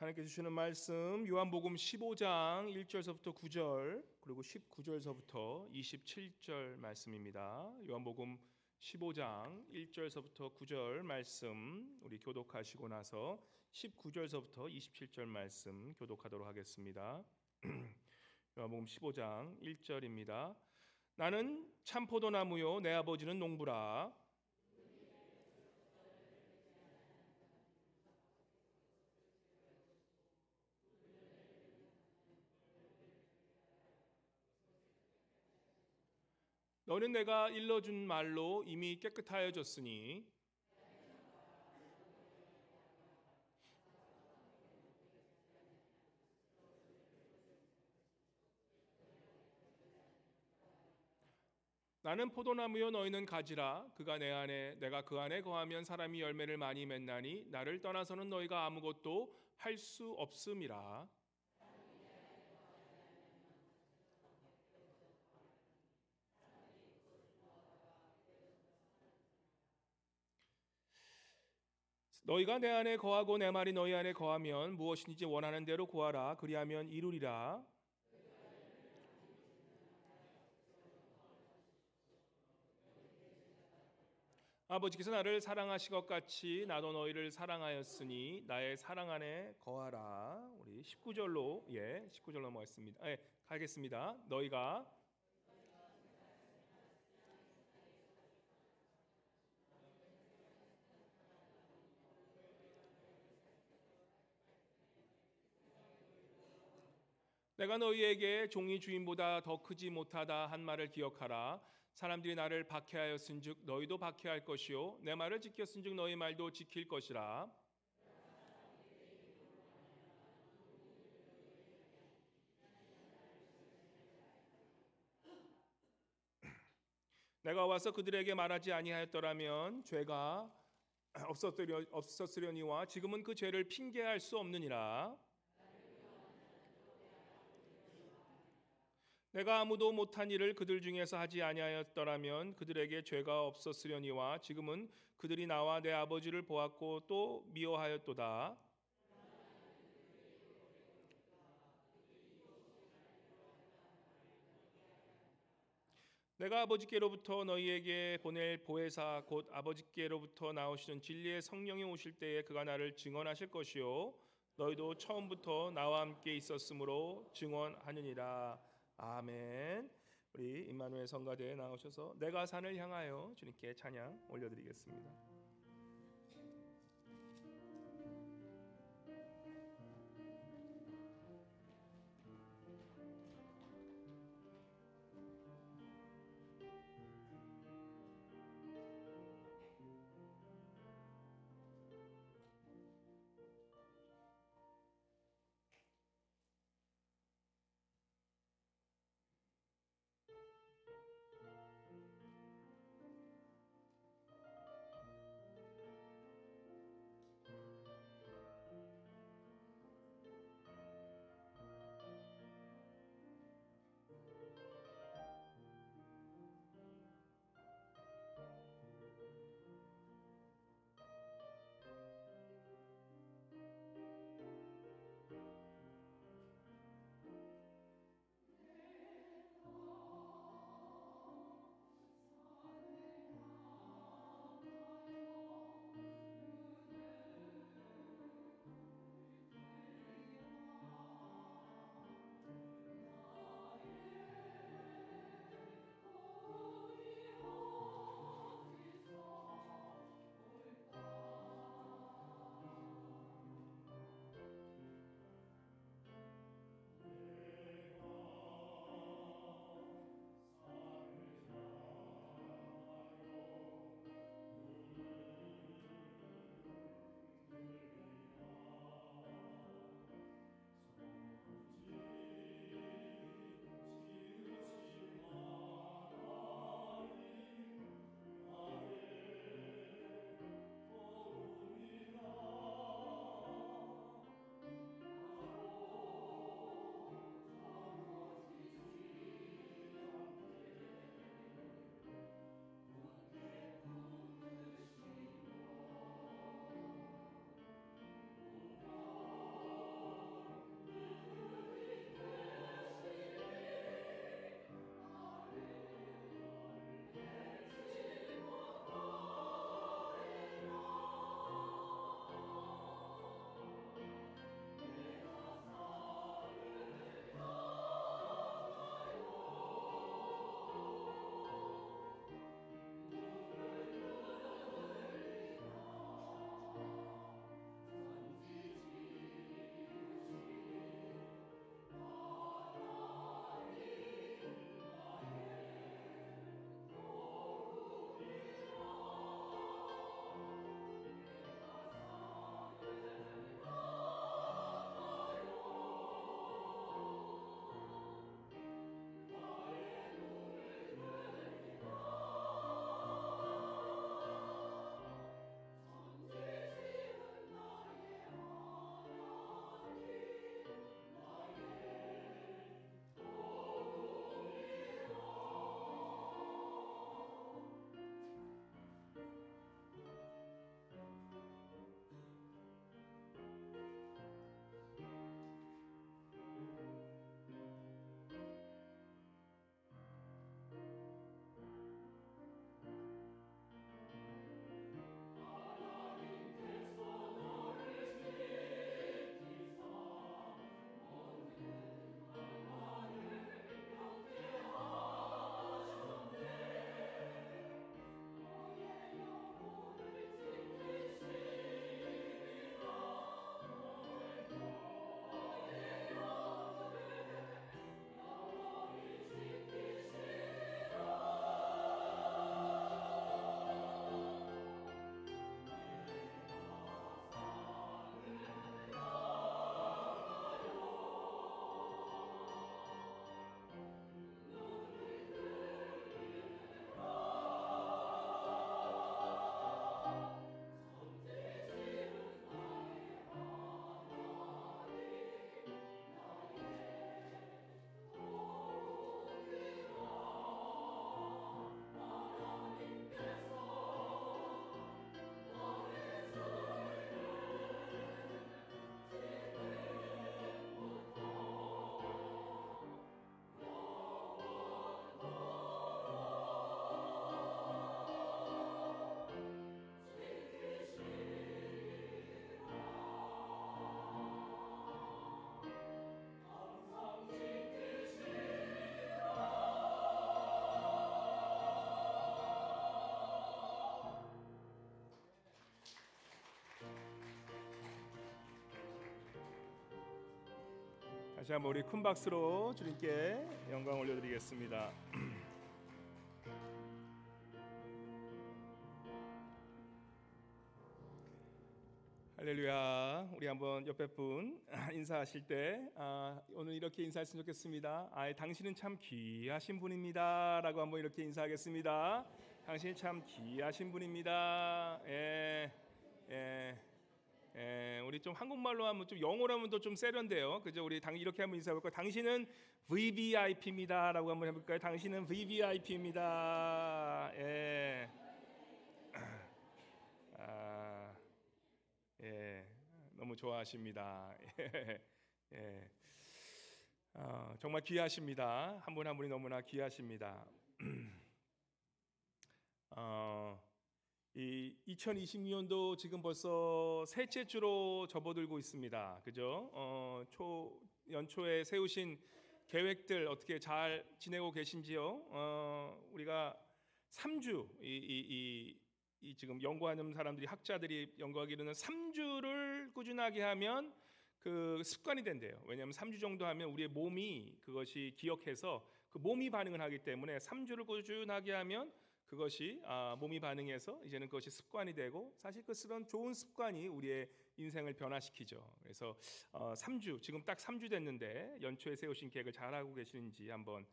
하나님께서 주시는 말씀 요한복음 15장 1절서부터 9절 그리고 19절서부터 27절 말씀입니다. 요한복음 15장 1절서부터 9절 말씀 우리 교독하시고 나서 19절서부터 27절 말씀 교독하도록 하겠습니다. 요한복음 15장 1절입니다. 나는 참 포도나무요 내 아버지는 농부라. 너는 내가 일러준 말로 이미 깨끗하여졌으니 나는 포도나무요 너희는 가지라. 그가 내 안에 내가 그 안에 거하면 사람이 열매를 많이 맺나니 나를 떠나서는 너희가 아무것도 할 수 없음이라. 너희가 내 안에 거하고 내 말이 너희 안에 거하면 무엇이든지 원하는 대로 구하라. 그리하면 이루리라. 아버지께서 나를 사랑하신 것 같이 나도 너희를 사랑하였으니 나의 사랑 안에 거하라. 우리 19절로 19절 넘어가겠습니다. 가겠습니다. 너희가 내가 너희에게 종이 주인보다 더 크지 못하다 한 말을 기억하라. 사람들이 나를 박해하였은즉 너희도 박해할 것이요 내 말을 지켰은즉 너희 말도 지킬 것이라. 내가 와서 그들에게 말하지 아니하였더라면 죄가 없었으려니와 지금은 그 죄를 핑계할 수 없느니라. 내가 아무도 못한 일을 그들 중에서 하지 아니하였더라면 그들에게 죄가 없었으려니와 지금은 그들이 나와 내 아버지를 보았고 또 미워하였도다. 내가 아버지께로부터 너희에게 보낼 보혜사 곧 아버지께로부터 나오시는 진리의 성령이 오실 때에 그가 나를 증언하실 것이요 너희도 처음부터 나와 함께 있었으므로 증언하느니라. 아멘. 우리 임마누엘 성가대에 나오셔서 내가 산을 향하여 주님께 찬양 올려드리겠습니다. 다시 한번 우리 큰 박수로 주님께 영광 올려드리겠습니다. 할렐루야. 우리 한번 옆에 분 인사하실 때 오늘 이렇게 인사했으면 좋겠습니다. 당신은 참 귀하신 분입니다 라고 한번 이렇게 인사하겠습니다. 당신이 참 귀하신 분입니다. 우리 좀 한국말로 하면 좀 영어로 하면 또 좀 세련돼요. 그죠? 우리 이렇게 한번 인사해볼까요? 당신은 VVIP입니다 라고 한번 해볼까요? 당신은 VVIP입니다. 너무 좋아하십니다. 정말 귀하십니다. 한 분 한 분이 너무나 귀하십니다. 이 2026년도 지금 벌써 셋째 주로 접어들고 있습니다. 그죠? 연초에 세우신 계획들 어떻게 잘 지내고 계신지요? 우리가 3주 이 지금 연구하는 사람들이 학자들이 연구하기로는 3주를 꾸준하게 하면 그 습관이 된대요. 왜냐하면 3주 정도 하면 우리의 몸이 그것이 기억해서 그 몸이 반응을 하기 때문에 3주를 꾸준하게 하면 그것이 몸이 반응해서 이제는 그것이 습관이 되고, 사실 그런 좋은 습관이 우리의 인생을 변화시키죠. 그래서 3주 지금 딱 3주 됐는데 연초에 세우신 계획을 잘하고 계시는지 한번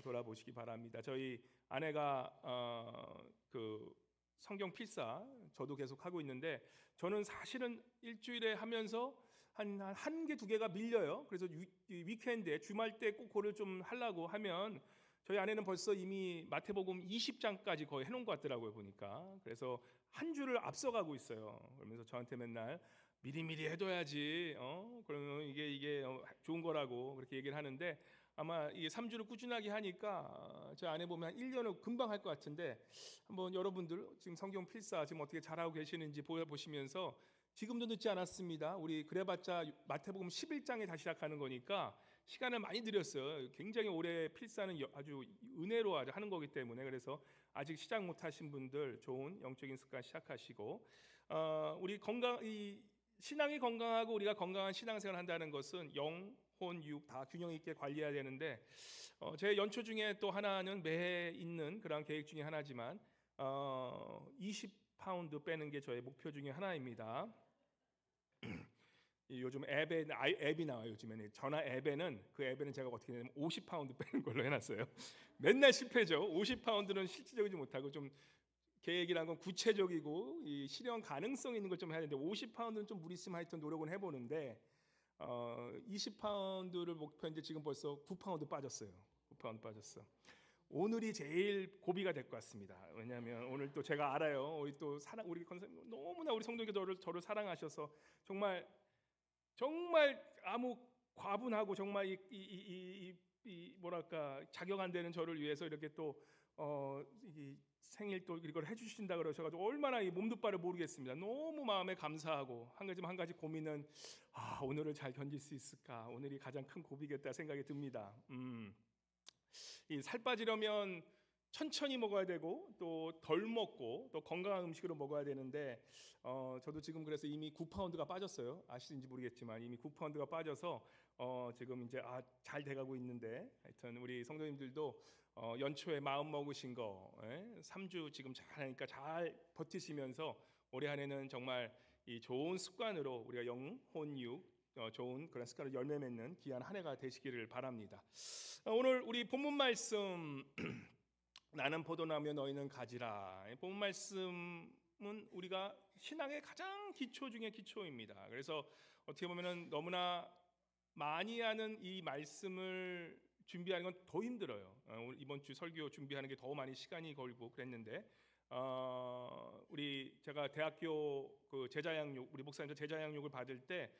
돌아보시기 바랍니다. 저희 아내가 그 성경 필사 저도 계속 하고 있는데, 저는 사실은 일주일에 하면서 한 개 두 개가 밀려요. 그래서 위켄드에 주말 때 꼭 그걸 좀 하려고 하면 저희 아내는 벌써 이미 마태복음 20장까지 거의 해놓은 것 같더라고요, 보니까. 그래서 한 주를 앞서가고 있어요. 그러면서 저한테 맨날 미리미리 해둬야지, 그러면 이게 좋은 거라고 그렇게 얘기를 하는데, 아마 이게 3주를 꾸준하게 하니까 저 아내 보면 한 1년을 금방 할 것 같은데, 한번 여러분들 지금 성경 필사 지금 어떻게 잘하고 계시는지 보시면서, 지금도 늦지 않았습니다. 우리 그래봤자 마태복음 11장에 다시 시작하는 거니까 시간을 많이 들였어요. 굉장히 오래 필사는 아주 은혜로 하는 거기 때문에. 그래서 아직 시작 못하신 분들 좋은 영적인 습관 시작하시고, 우리 이 신앙이 건강하고 우리가 건강한 신앙생활을 한다는 것은 영, 혼, 육 다 균형 있게 관리해야 되는데, 제 연초 중에 또 하나는 매해 있는 그런 계획 중에 하나지만 20파운드 빼는 게 저의 목표 중에 하나입니다. 요즘 앱이 나와요. 요즘에는 전화 앱에는, 그 앱에는 제가 어떻게 되냐면 50파운드 빼는 걸로 해놨어요. 맨날 실패죠. 50파운드는 실질적이지 못하고, 좀 계획이란 건 구체적이고 이 실현 가능성 있는 걸 좀 해야 되는데, 50파운드는 좀 무리 있으면 하여튼 노력은 해보는데, 20파운드를 목표인데 지금 벌써 9파운드 빠졌어요. 9파운드 빠졌어. 오늘이 제일 고비가 될 것 같습니다. 왜냐하면 오늘 또 제가 알아요. 우리 또 우리 컨셉 너무나 우리 성도님들 저를 사랑하셔서 정말 아무 과분하고 정말 이 뭐랄까 자격 안 되는 저를 위해서 이렇게 또 이 생일 또 이걸 해주신다 그러셔가지고 얼마나 이 몸도 바를 모르겠습니다. 너무 마음에 감사하고, 한 가지 고민은 오늘을 잘 견딜 수 있을까? 오늘이 가장 큰 고비겠다 생각이 듭니다. 이 살 빠지려면 천천히 먹어야 되고 또 덜 먹고 또 건강한 음식으로 먹어야 되는데, 저도 지금 그래서 이미 9파운드가 빠졌어요. 아시는지 모르겠지만 이미 9파운드가 빠져서 지금 이제 잘 돼가고 있는데, 하여튼 우리 성도님들도 연초에 마음 먹으신 거 3주 지금 잘하니까 잘 버티시면서 올해 한 해는 정말 이 좋은 습관으로 우리가 영, 혼, 육 좋은 그런 습관을 열매 맺는 귀한 한 해가 되시기를 바랍니다. 오늘 우리 본문 말씀 나는 포도나무여 너희는 가지라. 본문 말씀은 우리가 신앙의 가장 기초 중에 기초입니다. 그래서 어떻게 보면은 너무나 많이 하는 이 말씀을 준비하는 건 더 힘들어요. 이번 주 설교 준비하는 게 더 많이 시간이 걸리고 그랬는데, 제가 대학교 그 제자 양육, 우리 목사님들 제자 양육을 받을 때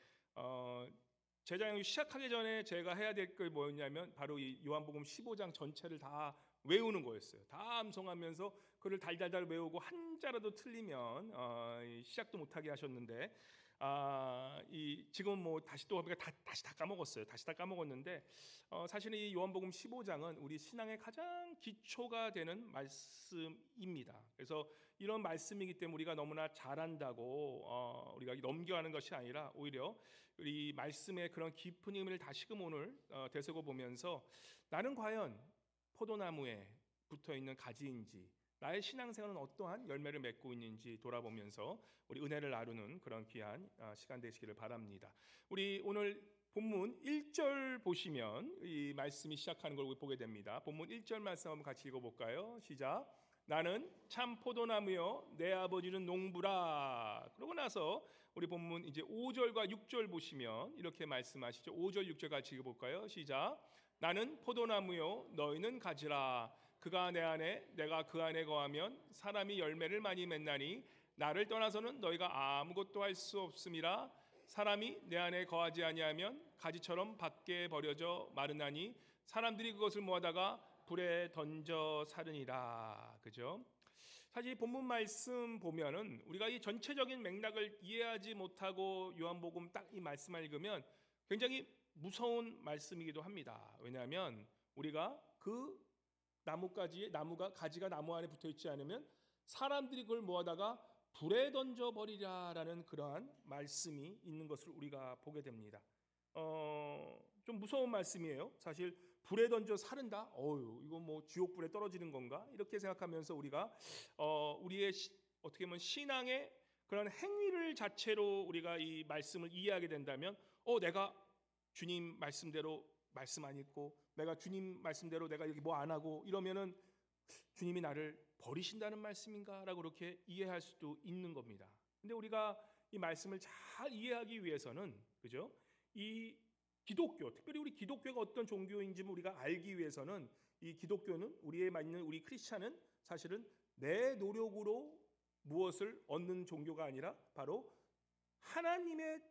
제자 양육 시작하기 전에 제가 해야 될 게 뭐였냐면 바로 이 요한복음 15장 전체를 다 외우는 거였어요. 다 암송하면서 그를 달달달 외우고 한 자라도 틀리면 시작도 못하게 하셨는데, 지금 뭐 다시 또 다시 다 까먹었어요. 다시 다 까먹었는데, 사실은 이 요한복음 15장은 우리 신앙의 가장 가장 기초가 되는 말씀입니다. 그래서 이런 말씀이기 때문에 우리가 너무나 잘한다고 우리가 넘겨가는 것이 아니라 오히려 우리 말씀의 그런 깊은 의미를 다시금 오늘 되새겨 보면서 나는 과연 포도나무에 붙어 있는 가지인지, 나의 신앙생활은 어떠한 열매를 맺고 있는지 돌아보면서 우리 은혜를 나누는 그런 귀한 시간 되시기를 바랍니다. 우리 오늘 본문 1절 보시면 이 말씀이 시작하는 걸 보게 됩니다. 본문 1절 말씀 한번 같이 읽어볼까요? 시작. 나는 참 포도나무요 내 아버지는 농부라. 그러고 나서 우리 본문 이제 5절과 6절 보시면 이렇게 말씀하시죠. 5절 6절 같이 읽어볼까요? 시작. 나는 포도나무요 너희는 가지라. 그가 내 안에 내가 그 안에 거하면 사람이 열매를 많이 맺나니 나를 떠나서는 너희가 아무것도 할 수 없음이라. 사람이 내 안에 거하지 아니하면 가지처럼 밖에 버려져 마르나니 사람들이 그것을 모아다가 불에 던져 사르니라. 그죠? 사실 본문 말씀 보면은 우리가 이 전체적인 맥락을 이해하지 못하고 요한복음 딱 이 말씀을 읽으면 굉장히 무서운 말씀이기도 합니다. 왜냐하면 우리가 그 나무가 가지가 나무 안에 붙어 있지 않으면 사람들이 그걸 모아다가 불에 던져 버리라라는 그러한 말씀이 있는 것을 우리가 보게 됩니다. 좀 무서운 말씀이에요. 사실 불에 던져 사른다. 이거 뭐 지옥 불에 떨어지는 건가? 이렇게 생각하면서 우리가 우리의 어떻게 보면 신앙의 그런 행위를 자체로 우리가 이 말씀을 이해하게 된다면, 내가 주님 말씀대로 말씀 안 읽고, 내가 주님 말씀대로 내가 여기 뭐 안 하고 이러면은 주님이 나를 버리신다는 말씀인가라고 그렇게 이해할 수도 있는 겁니다. 근데 우리가 이 말씀을 잘 이해하기 위해서는, 그죠? 이 기독교, 특별히 우리 기독교가 어떤 종교인지 우리가 알기 위해서는 이 기독교는 우리에 맞는 우리 크리스찬은 사실은 내 노력으로 무엇을 얻는 종교가 아니라 바로 하나님의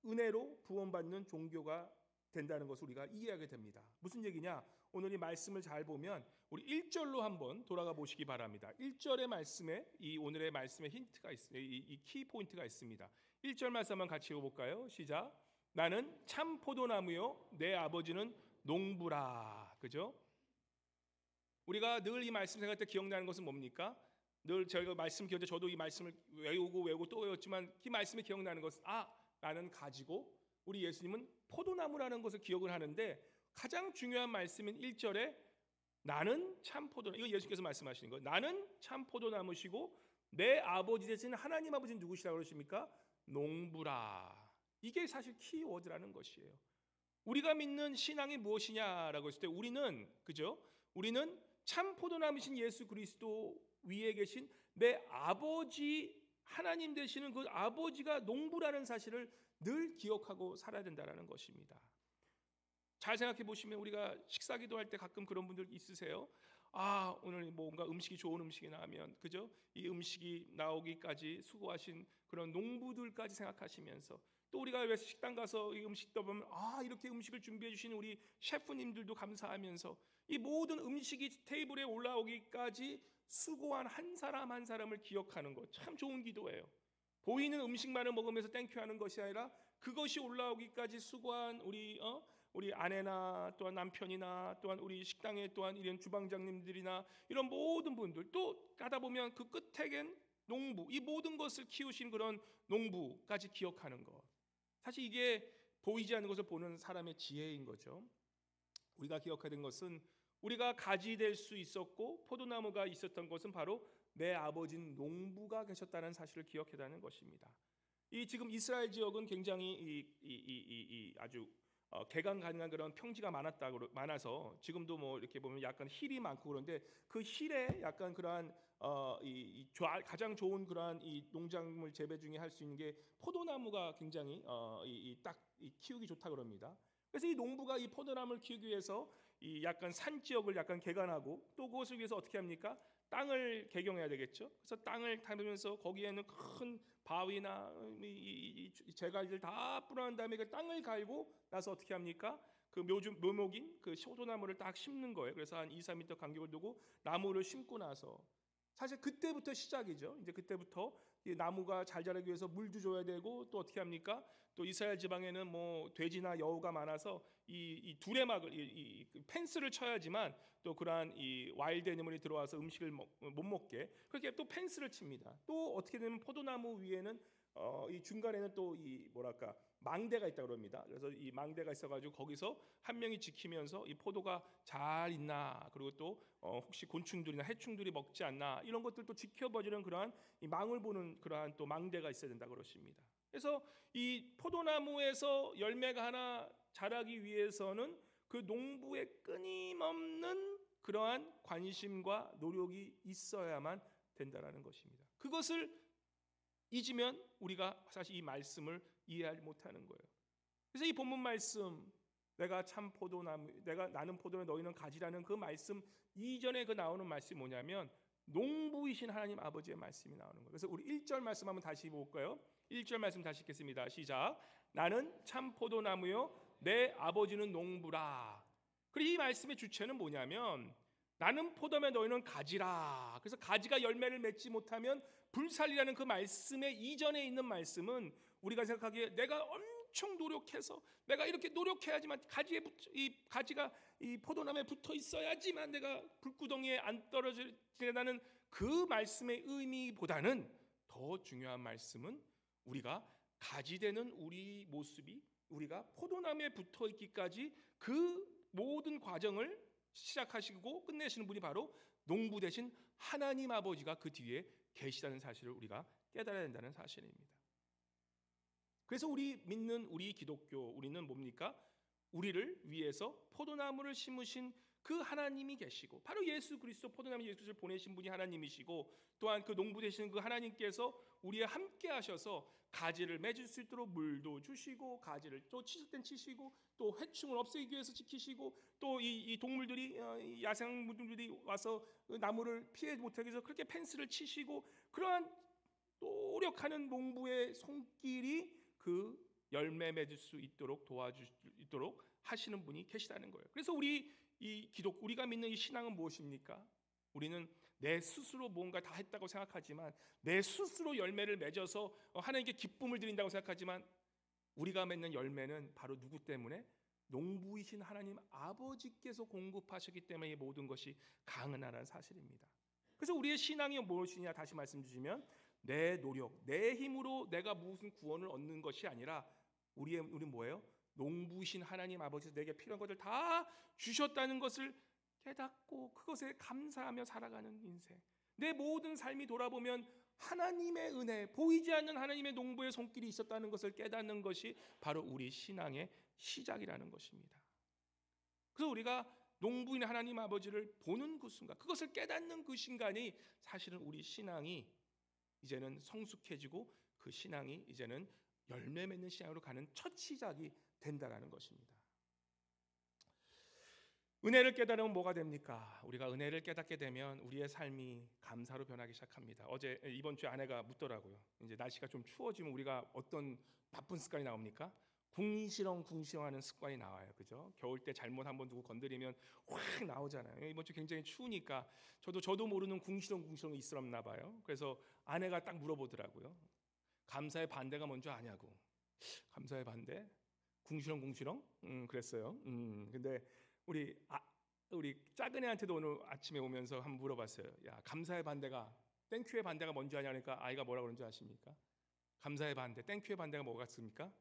은혜로 구원받는 종교가 된다는 것을 우리가 이해하게 됩니다. 무슨 얘기냐? 오늘 이 말씀을 잘 보면 우리 1절로 한번 돌아가 보시기 바랍니다. 1절의 말씀에 이 오늘의 말씀에 힌트가 있습니다. 이 키포인트가 있습니다. 1절 말씀 한번 같이 읽어볼까요? 시작. 나는 참 포도나무요 내 아버지는 농부라. 그죠? 우리가 늘 이 말씀 생각할 때 기억나는 것은 뭡니까? 늘 저희가 말씀 기억할 때 저도 이 말씀을 외우고 또 외웠지만 이 말씀에 기억나는 것은 나는 가지고 우리 예수님은 포도나무라는 것을 기억을 하는데 가장 중요한 말씀인 1절에 나는 참 포도나무, 이거 예수께서 말씀하시는 거예요. 나는 참 포도나무시고 내 아버지 되신 하나님 아버지는 누구시라고 그러십니까? 농부라. 이게 사실 키워드라는 것이에요. 우리가 믿는 신앙이 무엇이냐라고 했을 때 우리는, 그죠? 우리는 참 포도나무신 예수 그리스도 위에 계신 내 아버지 하나님 되시는 그 아버지가 농부라는 사실을 늘 기억하고 살아야 된다는 것입니다. 잘 생각해 보시면 우리가 식사기도 할 때 가끔 그런 분들 있으세요. 오늘 뭔가 음식이 좋은 음식이 나오면, 그죠? 이 음식이 나오기까지 수고하신 그런 농부들까지 생각하시면서, 또 우리가 왜 식당 가서 이 음식 떠보면 이렇게 음식을 준비해 주신 우리 셰프님들도 감사하면서 이 모든 음식이 테이블에 올라오기까지 수고한 한 사람 한 사람을 기억하는 것 참 좋은 기도예요. 보이는 음식만을 먹으면서 땡큐 하는 것이 아니라 그것이 올라오기까지 수고한 우리 아내나 또한 남편이나 또한 우리 식당에 또한 이런 주방장님들이나 이런 모든 분들, 또 가다 보면 그 끝에겐 농부, 이 모든 것을 키우신 그런 농부까지 기억하는 것. 사실 이게 보이지 않는 것을 보는 사람의 지혜인 거죠. 우리가 기억해야 되는 것은 우리가 가지 될 수 있었고 포도나무가 있었던 것은 바로 내 아버지는 농부가 계셨다는 사실을 기억해야 하는 것입니다. 이 지금 이스라엘 지역은 굉장히 아주 개간 가능한 그런 평지가 많아서 지금도 뭐 이렇게 보면 약간 힐이 많고 그런데 그 힐에 약간 그러한 가장 좋은 그러한 이 농작물 재배 중에 할 수 있는 게 포도나무가 굉장히 키우기 좋다 그럽니다. 그래서 이 농부가 이 포도나무를 키우기 위해서 이 약간 산 지역을 약간 개간하고 또 그것을 위해서 어떻게 합니까? 땅을 개경해야 되겠죠. 그래서 땅을 타면서 거기에는 큰 바위나 이 제갈들 다 뿌려난 다음에 그 땅을 갈고 나서 어떻게 합니까? 그 묘목인 그 포도나무를 딱 심는 거예요. 그래서 한 2, 3m 간격을 두고 나무를 심고 나서 사실 그때부터 시작이죠. 이제 그때부터 이 나무가 잘 자라기 위해서 물도 줘야 되고, 또 어떻게 합니까? 또 이스라엘 지방에는 뭐 돼지나 여우가 많아서 이 두레막을 그 펜스를 쳐야지만 또 그러한 이 와일드 애니멀이 들어와서 음식을 못 먹게 그렇게 또 펜스를 칩니다. 또 어떻게 되면 포도나무 위에는 이 중간에는 또 이 뭐랄까 망대가 있다고 합니다. 그래서 이 망대가 있어가지고 거기서 한 명이 지키면서 이 포도가 잘 있나, 그리고 또 혹시 곤충들이나 해충들이 먹지 않나, 이런 것들도 지켜봐주는 그러한 이 망을 보는 그러한 또 망대가 있어야 된다 그러십니다. 그래서 이 포도나무에서 열매가 하나 자라기 위해서는 그 농부의 끊임없는 그러한 관심과 노력이 있어야만 된다라는 것입니다. 그것을 잊으면 우리가 사실 이 말씀을 이해하지 못하는 거예요. 그래서 이 본문 말씀, 내가 참 포도나무, 나는 포도나무 너희는 가지라는 그 말씀 이전에 그 나오는 말씀이 뭐냐면 농부이신 하나님 아버지의 말씀이 나오는 거예요. 그래서 우리 1절 말씀 한번 다시 볼까요? 1절 말씀 다시 읽겠습니다. 시작. 나는 참 포도나무요 내 아버지는 농부라. 그리고 이 말씀의 주체는 뭐냐면 나는 포도면 너희는 가지라. 그래서 가지가 열매를 맺지 못하면 불살이라는 그 말씀의 이전에 있는 말씀은 우리가 생각하기에 내가 엄청 노력해서 내가 이렇게 노력해야지만 이 가지가 이 포도나무에 붙어 있어야지만 내가 불구덩이에 안 떨어지려는 그 말씀의 의미보다는 더 중요한 말씀은 우리가 가지 되는 우리 모습이 우리가 포도나무에 붙어 있기까지 그 모든 과정을 시작하시고 끝내시는 분이 바로 농부 되신 하나님 아버지가 그 뒤에 계시다는 사실을 우리가 깨달아야 된다는 사실입니다. 그래서 우리 믿는 우리 기독교, 우리는 뭡니까? 우리를 위해서 포도나무를 심으신 그 하나님이 계시고, 바로 예수 그리스도 포도나무 예수 그리스도를 보내신 분이 하나님이시고, 또한 그 농부 되시는 그 하나님께서 우리와 함께 하셔서 가지를 맺을 수 있도록 물도 주시고, 가지를 또 치실 땐 치시고, 또 해충을 없애기 위해서 지키시고, 또 이 동물들이 야생동물들이 와서 그 나무를 피해 못하게 해서 그렇게 펜스를 치시고, 그러한 노력하는 농부의 손길이 그 열매 맺을 수 있도록 도와주도록 하시는 분이 계시다는 거예요. 그래서 우리가 믿는 이 신앙은 무엇입니까? 우리는 내 스스로 뭔가 다 했다고 생각하지만, 내 스스로 열매를 맺어서 하나님께 기쁨을 드린다고 생각하지만, 우리가 맺는 열매는 바로 누구 때문에? 농부이신 하나님 아버지께서 공급하셨기 때문에 이 모든 것이 가능하다는 사실입니다. 그래서 우리의 신앙이 무엇이냐 다시 말씀 주시면, 내 노력, 내 힘으로 내가 무슨 구원을 얻는 것이 아니라 우리 뭐예요? 농부이신 하나님 아버지께서 내게 필요한 것을 다 주셨다는 것을 깨닫고 그것에 감사하며 살아가는 인생. 내 모든 삶이 돌아보면 하나님의 은혜, 보이지 않는 하나님의 농부의 손길이 있었다는 것을 깨닫는 것이 바로 우리 신앙의 시작이라는 것입니다. 그래서 우리가 농부인 하나님 아버지를 보는 그 순간, 그것을 깨닫는 그 순간이 사실은 우리 신앙이 이제는 성숙해지고 그 신앙이 이제는 열매 맺는 신앙으로 가는 첫 시작이 된다라는 것입니다. 은혜를 깨달으면 뭐가 됩니까? 우리가 은혜를 깨닫게 되면 우리의 삶이 감사로 변하기 시작합니다. 이번 주에 아내가 묻더라고요. 이제 날씨가 좀 추워지면 우리가 어떤 나쁜 습관이 나옵니까? 궁시렁궁시렁하는 습관이 나와요. 그죠? 겨울 때 잘못 한번 누구 건드리면 확 나오잖아요. 이번 주 굉장히 추우니까 저도 모르는 궁시렁궁시렁이 있었나 봐요. 그래서 아내가 딱 물어보더라고요. 감사의 반대가 뭔지 아냐고. 감사의 반대? 궁시렁궁시렁? 그랬어요. 근데 우리 작은 애한테도 오늘 아침에 오면서 한번 물어봤어요. 야, 감사의 반대가 땡큐의 반대가 뭔지 아냐니까 아이가 뭐라고 그런지 아십니까? 감사의 반대, 땡큐의 반대가 뭐가 같습니까?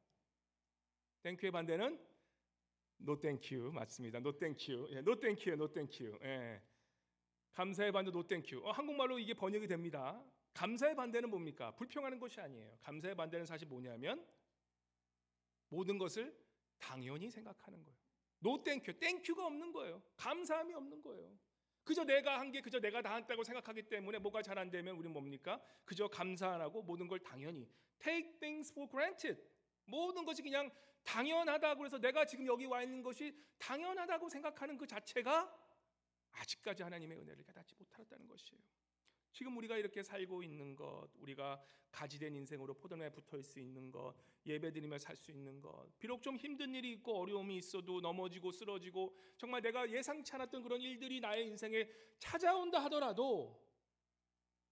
땡큐의 반대는 노 땡큐 맞습니다. 노 땡큐. 예, 노 땡큐, 노 땡큐. 예. 감사의 반대 노 땡큐. 한국말로 이게 번역이 됩니다. 감사의 반대는 뭡니까? 불평하는 것이 아니에요. 감사의 반대는 사실 뭐냐면 모든 것을 당연히 생각하는 거예요. 노 땡큐, 땡큐가 없는 거예요. 감사함이 없는 거예요. 그저 내가 한 게 그저 내가 다 했다고 생각하기 때문에 뭐가 잘 안 되면 우리는 뭡니까? 그저 감사 안 하고 모든 걸 당연히 take things for granted. 모든 것이 그냥 당연하다고 해서 내가 지금 여기 와 있는 것이 당연하다고 생각하는 그 자체가 아직까지 하나님의 은혜를 깨닫지 못하였다는 것이에요. 지금 우리가 이렇게 살고 있는 것, 우리가 가지된 인생으로 포도나무에 붙어 있을 수 있는 것, 예배드리며 살 수 있는 것, 비록 좀 힘든 일이 있고 어려움이 있어도 넘어지고 쓰러지고 정말 내가 예상치 않았던 그런 일들이 나의 인생에 찾아온다 하더라도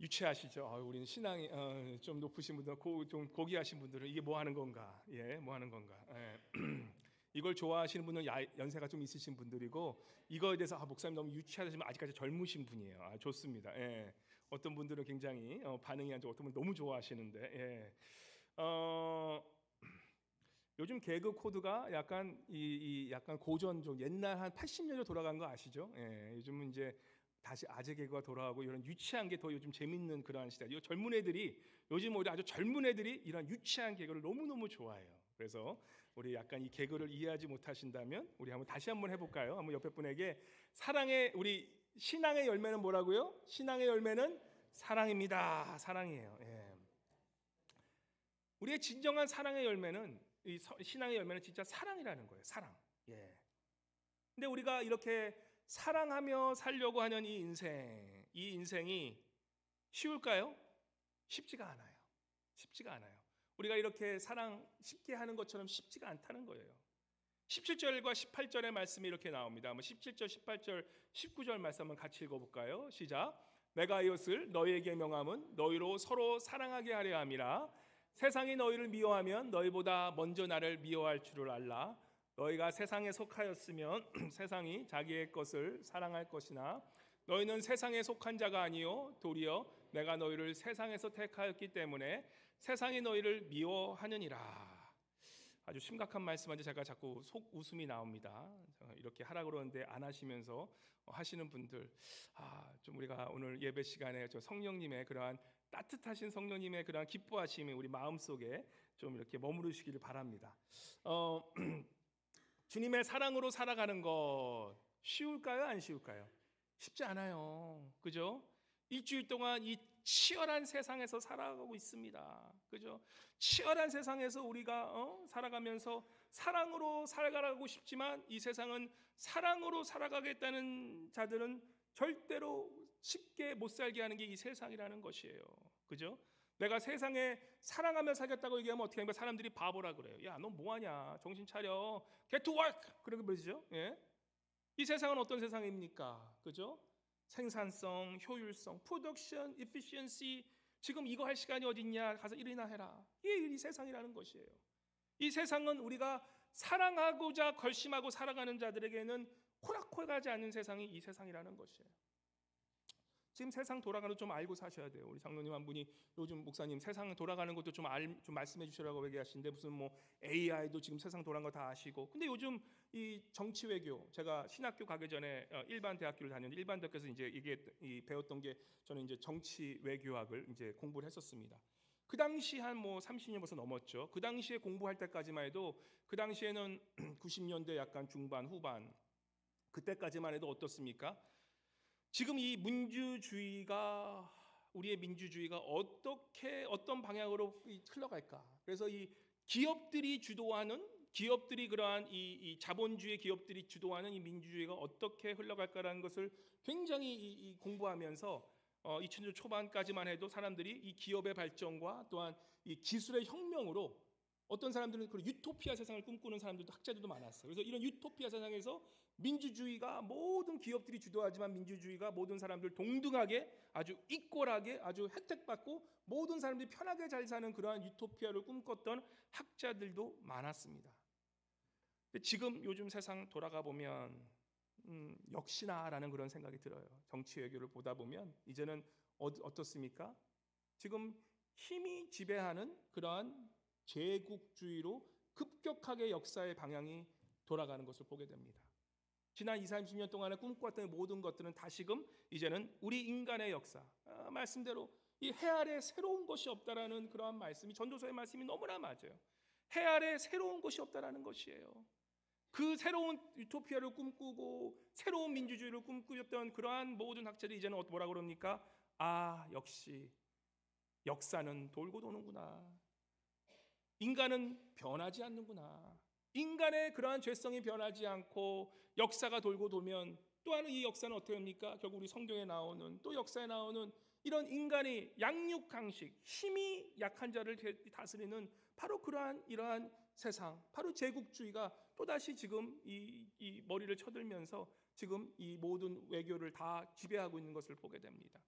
유치하시죠? 우리는 신앙이 좀 높으신 분들, 좀 고귀하신 분들은 이게 뭐 하는 건가? 예, 뭐 하는 건가? 예. 이걸 좋아하시는 분은 연세가 좀 있으신 분들이고, 이거에 대해서 목사님 너무 유치하시면 아직까지 젊으신 분이에요. 좋습니다. 예. 어떤 분들은 굉장히 반응이 안 좋고, 어떤 분은 너무 좋아하시는데, 예. 요즘 개그 코드가 약간 약간 고전적, 옛날 한 80년대 돌아간 거 아시죠? 예. 요즘은 이제 다시 아재 개그가 돌아가고 이런 유치한 게 더 요즘 재밌는 그러한 시대. 이 젊은 애들이, 요즘 오히려 아주 젊은 애들이 이런 유치한 개그를 너무너무 좋아해요. 그래서 우리 약간 이 개그를 이해하지 못하신다면 우리 한번 다시 한번 해볼까요? 한번 옆에 분에게, 우리 신앙의 열매는 뭐라고요? 신앙의 열매는 사랑입니다. 사랑이에요. 예. 우리의 진정한 사랑의 열매는, 신앙의 열매는 진짜 사랑이라는 거예요. 사랑. 예. 근데 우리가 이렇게 사랑하며 살려고 하는 이 인생이 쉬울까요? 쉽지가 않아요. 쉽지가 않아요. 우리가 이렇게 사랑 쉽게 하는 것처럼 쉽지가 않다는 거예요. 17절과 18절의 말씀이 이렇게 나옵니다. 17절, 18절, 19절 말씀 한번 같이 읽어볼까요? 시작. 내가 이것을 너희에게 명함은 너희로 서로 사랑하게 하려 함이라. 세상이 너희를 미워하면 너희보다 먼저 나를 미워할 줄을 알라. 너희가 세상에 속하였으면 세상이 자기의 것을 사랑할 것이나 너희는 세상에 속한 자가 아니요 도리어 내가 너희를 세상에서 택하였기 때문에 세상이 너희를 미워하느니라. 아주 심각한 말씀인데 제가 자꾸 속 웃음이 나옵니다. 이렇게 하라 그러는데 안 하시면서 하시는 분들, 좀 우리가 오늘 예배 시간에 저 성령님의 그러한 따뜻하신 성령님의 그러한 기뻐하심이 우리 마음 속에 좀 이렇게 머무르시기를 바랍니다. 주님의 사랑으로 살아가는 것 쉬울까요? 안 쉬울까요? 쉽지 않아요. 그죠? 일주일 동안 이 치열한 세상에서 살아가고 있습니다. 그죠? 치열한 세상에서 우리가 살아가면서 사랑으로 살아가고 싶지만 이 세상은 사랑으로 살아가겠다는 자들은 절대로 쉽게 못 살게 하는 게 이 세상이라는 것이에요. 그죠? 내가 세상에 사랑하며 살겠다고 얘기하면 어떻게 하면 사람들이 바보라 그래요. 야, 너 뭐하냐? 정신 차려. Get to work. 그렇게 그러죠. 예? 이 세상은 어떤 세상입니까? 그죠? 생산성, 효율성, production, efficiency. 지금 이거 할 시간이 어딨냐? 가서 일이나 해라. 이게 이 세상이라는 것이에요. 이 세상은 우리가 사랑하고자 결심하고 살아가는 자들에게는 호락호락하지 않는 세상이 이 세상이라는 것이에요. 지금 세상 돌아가는 거 좀 알고 사셔야 돼요. 우리 장로님 한 분이 요즘 목사님 세상 돌아가는 것도 좀 말씀해 주시라고 얘기하시는데 무슨 뭐 AI도 지금 세상 돌아가는 거 다 아시고. 근데 요즘 이 정치 외교, 제가 신학교 가기 전에 일반 대학교를 다녔는데 일반 대학교에서 이제 이게 배웠던 게, 저는 이제 정치 외교학을 이제 공부를 했었습니다. 그 당시 한 뭐 30년 벌써 넘었죠. 그 당시에 공부할 때까지만 해도, 그 당시에는 90년대 약간 중반 후반 그때까지만 해도 어떻습니까? 지금 이 민주주의가, 우리의 민주주의가 어떤 방향으로 흘러갈까? 그래서 이 기업들이 그러한 이 자본주의 기업들이 주도하는 이 민주주의가 어떻게 흘러갈까라는 것을 굉장히 공부하면서 2000년 초반까지만 해도 사람들이 이 기업의 발전과 또한 이 기술의 혁명으로, 어떤 사람들은 그 유토피아 세상을 꿈꾸는 사람들도, 학자들도 많았어요. 그래서 이런 유토피아 세상에서 민주주의가, 모든 기업들이 주도하지만 민주주의가 모든 사람들 동등하게, 아주 이퀄하게, 아주 혜택받고 모든 사람들이 편하게 잘 사는 그러한 유토피아를 꿈꿨던 학자들도 많았습니다. 근데 지금 요즘 세상 돌아가 보면 역시나라는 그런 생각이 들어요. 정치 외교를 보다 보면 이제는 어떻습니까? 지금 힘이 지배하는 그러한 제국주의로 급격하게 역사의 방향이 돌아가는 것을 보게 됩니다. 지난 20, 30년 동안에 꿈꿔왔던 모든 것들은 다시금 이제는 우리 인간의 역사, 말씀대로 이 해 아래 새로운 것이 없다라는 그러한 말씀이, 전도서의 말씀이 너무나 맞아요. 해 아래 새로운 것이 없다라는 것이에요. 그 새로운 유토피아를 꿈꾸고 새로운 민주주의를 꿈꾸었던 그러한 모든 학자들이 이제는 뭐라고 그럽니까? 역시 역사는 돌고 도는구나. 인간은 변하지 않는구나. 인간의 그러한 죄성이 변하지 않고 역사가 돌고 돌면, 또한 이 역사는 어떻게 합니까? 결국 우리 성경에 나오는, 또 역사에 나오는 이런 인간이 양육강식, 힘이 약한 자를 다스리는 바로 이러한 세상, 바로 제국주의가 또다시 지금 이 머리를 쳐들면서 지금 이 모든 외교를 다 지배하고 있는 것을 보게 됩니다.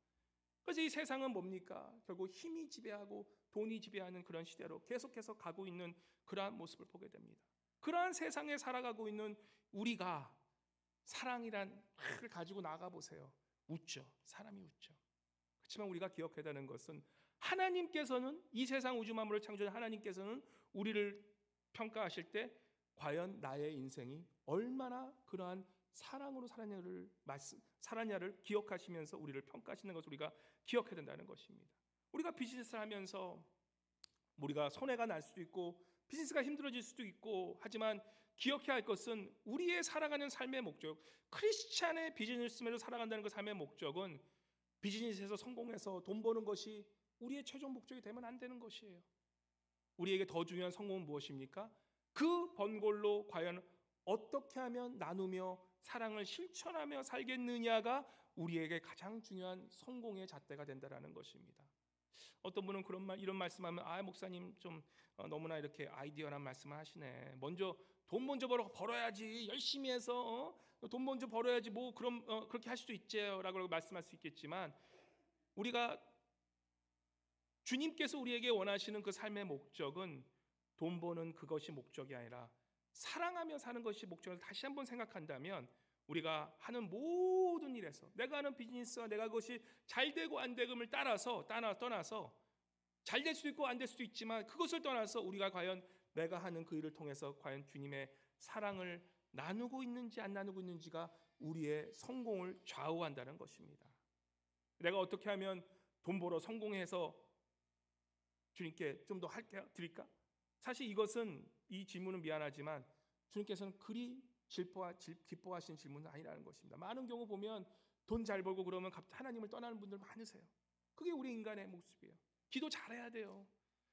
그래서 이 세상은 뭡니까? 결국 힘이 지배하고 돈이 지배하는 그런 시대로 계속해서 가고 있는 그러한 모습을 보게 됩니다. 그러한 세상에 살아가고 있는 우리가 사랑이란 을 가지고 나가 보세요. 웃죠. 사람이 웃죠. 그렇지만 우리가 기억해야 되는 것은 하나님께서는 이 세상 우주 만물을 창조한 하나님께서는 우리를 평가하실 때 과연 나의 인생이 얼마나 그러한 사랑으로 살았냐를 기억하시면서 우리를 평가하시는 것을 우리가 기억해야 된다는 것입니다. 우리가 비즈니스를 하면서 우리가 손해가 날 수도 있고 비즈니스가 힘들어질 수도 있고 하지만 기억해야 할 것은 우리의 살아가는 삶의 목적, 크리스찬의 비즈니스맨으로 살아간다는 그 삶의 목적은 비즈니스에서 성공해서 돈 버는 것이 우리의 최종 목적이 되면 안 되는 것이에요. 우리에게 더 중요한 성공은 무엇입니까? 그 번 걸로 과연 어떻게 하면 나누며 사랑을 실천하며 살겠느냐가 우리에게 가장 중요한 성공의 잣대가 된다라는 것입니다. 어떤 분은 이런 말씀하면 목사님 좀 너무나 이렇게 아이디어란 말씀을 하시네. 돈 먼저 벌어야지 열심히 해서 돈 먼저 벌어야지 뭐 그럼 그렇게 할 수도 있지라고 말씀할 수 있겠지만 우리가 주님께서 우리에게 원하시는 그 삶의 목적은 돈 버는 그것이 목적이 아니라 사랑하며 사는 것이 목적을 다시 한번 생각한다면 우리가 하는 모든 일에서 내가 하는 비즈니스와 내가 그것이 잘 되고 안 되금을 떠나서 잘 될 수도 있고 안 될 수도 있지만 그것을 떠나서 우리가 과연 내가 하는 그 일을 통해서 과연 주님의 사랑을 나누고 있는지 안 나누고 있는지가 우리의 성공을 좌우한다는 것입니다. 내가 어떻게 하면 돈 벌어 성공해서 주님께 좀 더 드릴까? 사실 이 질문은 미안하지만 주님께서는 그리 기뻐하신 질문은 아니라는 것입니다. 많은 경우 보면 돈 잘 벌고 그러면 갑자기 하나님을 떠나는 분들 많으세요. 그게 우리 인간의 모습이에요. 기도 잘해야 돼요.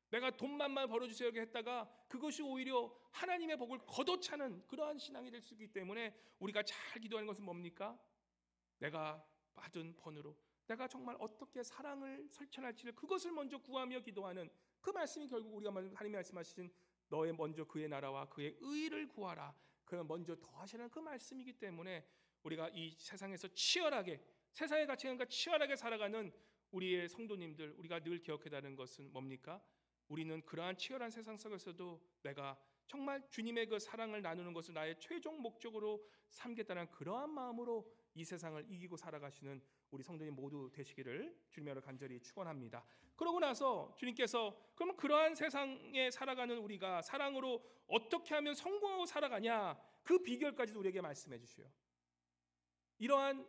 내가 돈만 벌어주세요 했다가 그것이 오히려 하나님의 복을 걷어차는 그러한 신앙이 될 수 있기 때문에 우리가 잘 기도하는 것은 뭡니까? 내가 받은 번으로 내가 정말 어떻게 사랑을 실천할지를 그것을 먼저 구하며 기도하는 그 말씀이 결국 우리가 하나님이 말씀하신 너의 먼저 그의 나라와 그의 의를 구하라. 그러면 먼저 더하시는 그 말씀이기 때문에 우리가 이 세상에서 세상의 가치관과 치열하게 살아가는 우리의 성도님들 우리가 늘 기억해야 하는 것은 뭡니까? 우리는 그러한 치열한 세상 속에서도 내가 정말 주님의 그 사랑을 나누는 것을 나의 최종 목적으로 삼겠다는 그러한 마음으로 이 세상을 이기고 살아가시는 우리 성도님 모두 되시기를 주님으로 간절히 축원합니다. 그러고 나서 주님께서 그러면 그러한 세상에 살아가는 우리가 사랑으로 어떻게 하면 성공하고 살아가냐 그 비결까지도 우리에게 말씀해 주셔요. 이러한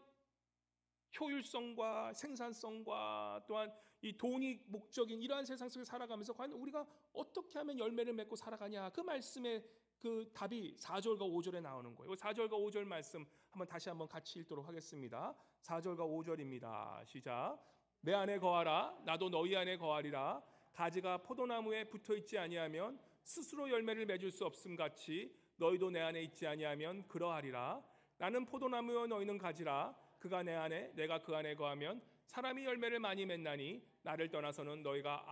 효율성과 생산성과 또한 이 돈이 목적인 이러한 세상 속에 살아가면서 과연 우리가 어떻게 하면 열매를 맺고 살아가냐 그 말씀의 그 답이 4절과 5절에 나오는 거예요. 4절과 5절 말씀 다시 한번 같이 읽도록 하겠습니다. 4절과 5절입니다. 시작. 내 안에 거하라 나도 너희 안에 거하리라. 가지가 포도나무에 붙어있지 아니하면 스스로 열매를 맺을 수 없음 같이 너희도 내 안에 있지 아니하면 그러하리라. 나는 포도나무요 너희는 가지라. 그가 내 안에 내가 그 안에 거하면 사람이 열매를 많이 맺나니 나를 떠나서는 너희가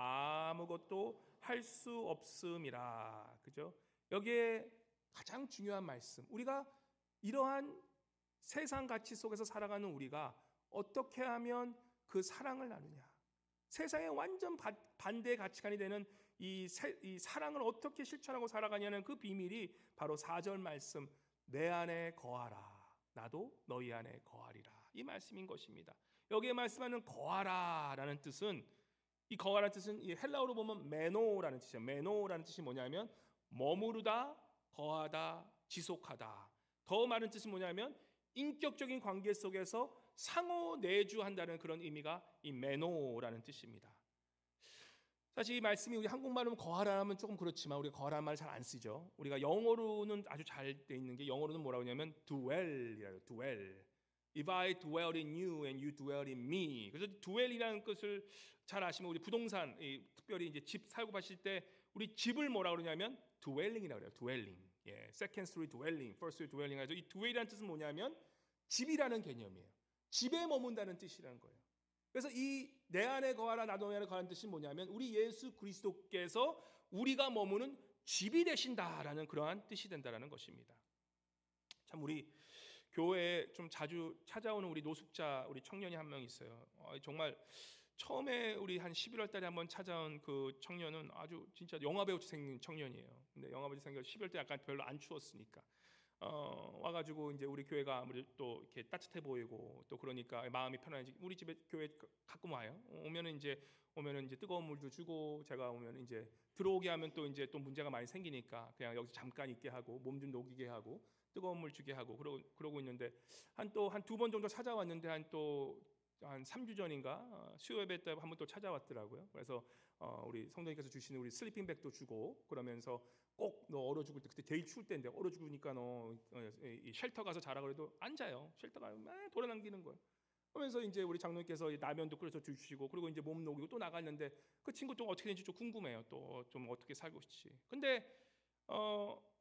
아무것도 할 수 없음이라. 그죠? 여기에 가장 중요한 말씀. 우리가 이러한 세상 가치 속에서 살아가는 우리가 어떻게 하면 그 사랑을 나누냐? 세상의 완전 반대의 가치관이 되는 이 사랑을 어떻게 실천하고 살아가냐는 그 비밀이 바로 4절 말씀. 내 안에 거하라. 나도 너희 안에 거하리라. 이 말씀인 것입니다. 여기에 말씀하는 거하라라는 뜻은 이 거하라는 뜻은 이 헬라어로 보면 메노라는 뜻이에요. 메노라는 뜻이 뭐냐면 머무르다, 거하다, 지속하다. 더 많은 뜻은 뭐냐면 인격적인 관계 속에서 상호 내주한다는 그런 의미가 이 메노라는 뜻입니다. 사실 이 말씀이 우리 한국말로 거하라 하면 조금 그렇지만 우리가 거하라는 말 잘 안 쓰죠. 우리가 영어로는 아주 잘 돼 있는 게 영어로는 뭐라고 하냐면 dwell이라고. dwell. If I dwell in you and you dwell in me. 그래서 dwell이라는 것을 잘 아시면 우리 부동산 특별히 이제 집 살고 가실 때 우리 집을 뭐라 그러냐면 dwelling이라고 그래요. dwelling. 예, second story dwelling, first story dwelling. 그래서 이 dwell이라는 뜻은 뭐냐면 집이라는 개념이에요. 집에 머문다는 뜻이라는 거예요. 그래서 이 내 안에 거하라 나도 내 안에 거하라는 뜻이 뭐냐면 우리 예수 그리스도께서 우리가 머무는 집이 되신다라는 그러한 뜻이 된다라는 것입니다. 참 우리 교회에 좀 자주 찾아오는 우리 노숙자 우리 청년이 한 명 있어요. 정말 처음에 우리 한 11월 달에 한번 찾아온 그 청년은 아주 진짜 영화배우 생긴 청년이에요. 근데 영화배우 생겨 11월 때 약간 별로 안 추웠으니까 와가지고 이제 우리 교회가 아무래도 또 이렇게 따뜻해 보이고 또 그러니까 마음이 편안해지. 우리 집에 교회 가끔 와요. 오면은 이제 뜨거운 물도 주고, 제가 오면 이제 들어오게 하면 또 이제 또 문제가 많이 생기니까 그냥 여기서 잠깐 있게 하고 몸 좀 녹이게 하고 뜨거운 물 주게 하고 그러고 있는데 한 두 번 정도 찾아왔는데 한 3주 전인가 수요 예배 때 한 번 또 찾아왔더라고요. 그래서 우리 성도님께서 주시는 우리 슬리핑백도 주고 그러면서 꼭 너 얼어 죽을 때, 그때 되게 추울 때인데 얼어 죽으니까 너 이 쉘터 가서 자라 그래도 안 자요. 쉘터 가면 막 돌아다니는 거예요. 그러면서 이제 우리 장로님께서 라면도 끓여서 주시고 그리고 이제 몸 녹이고 또 나갔는데 그 친구 또 어떻게 되는지 좀 궁금해요. 또 좀 어떻게 살고 있지. 근데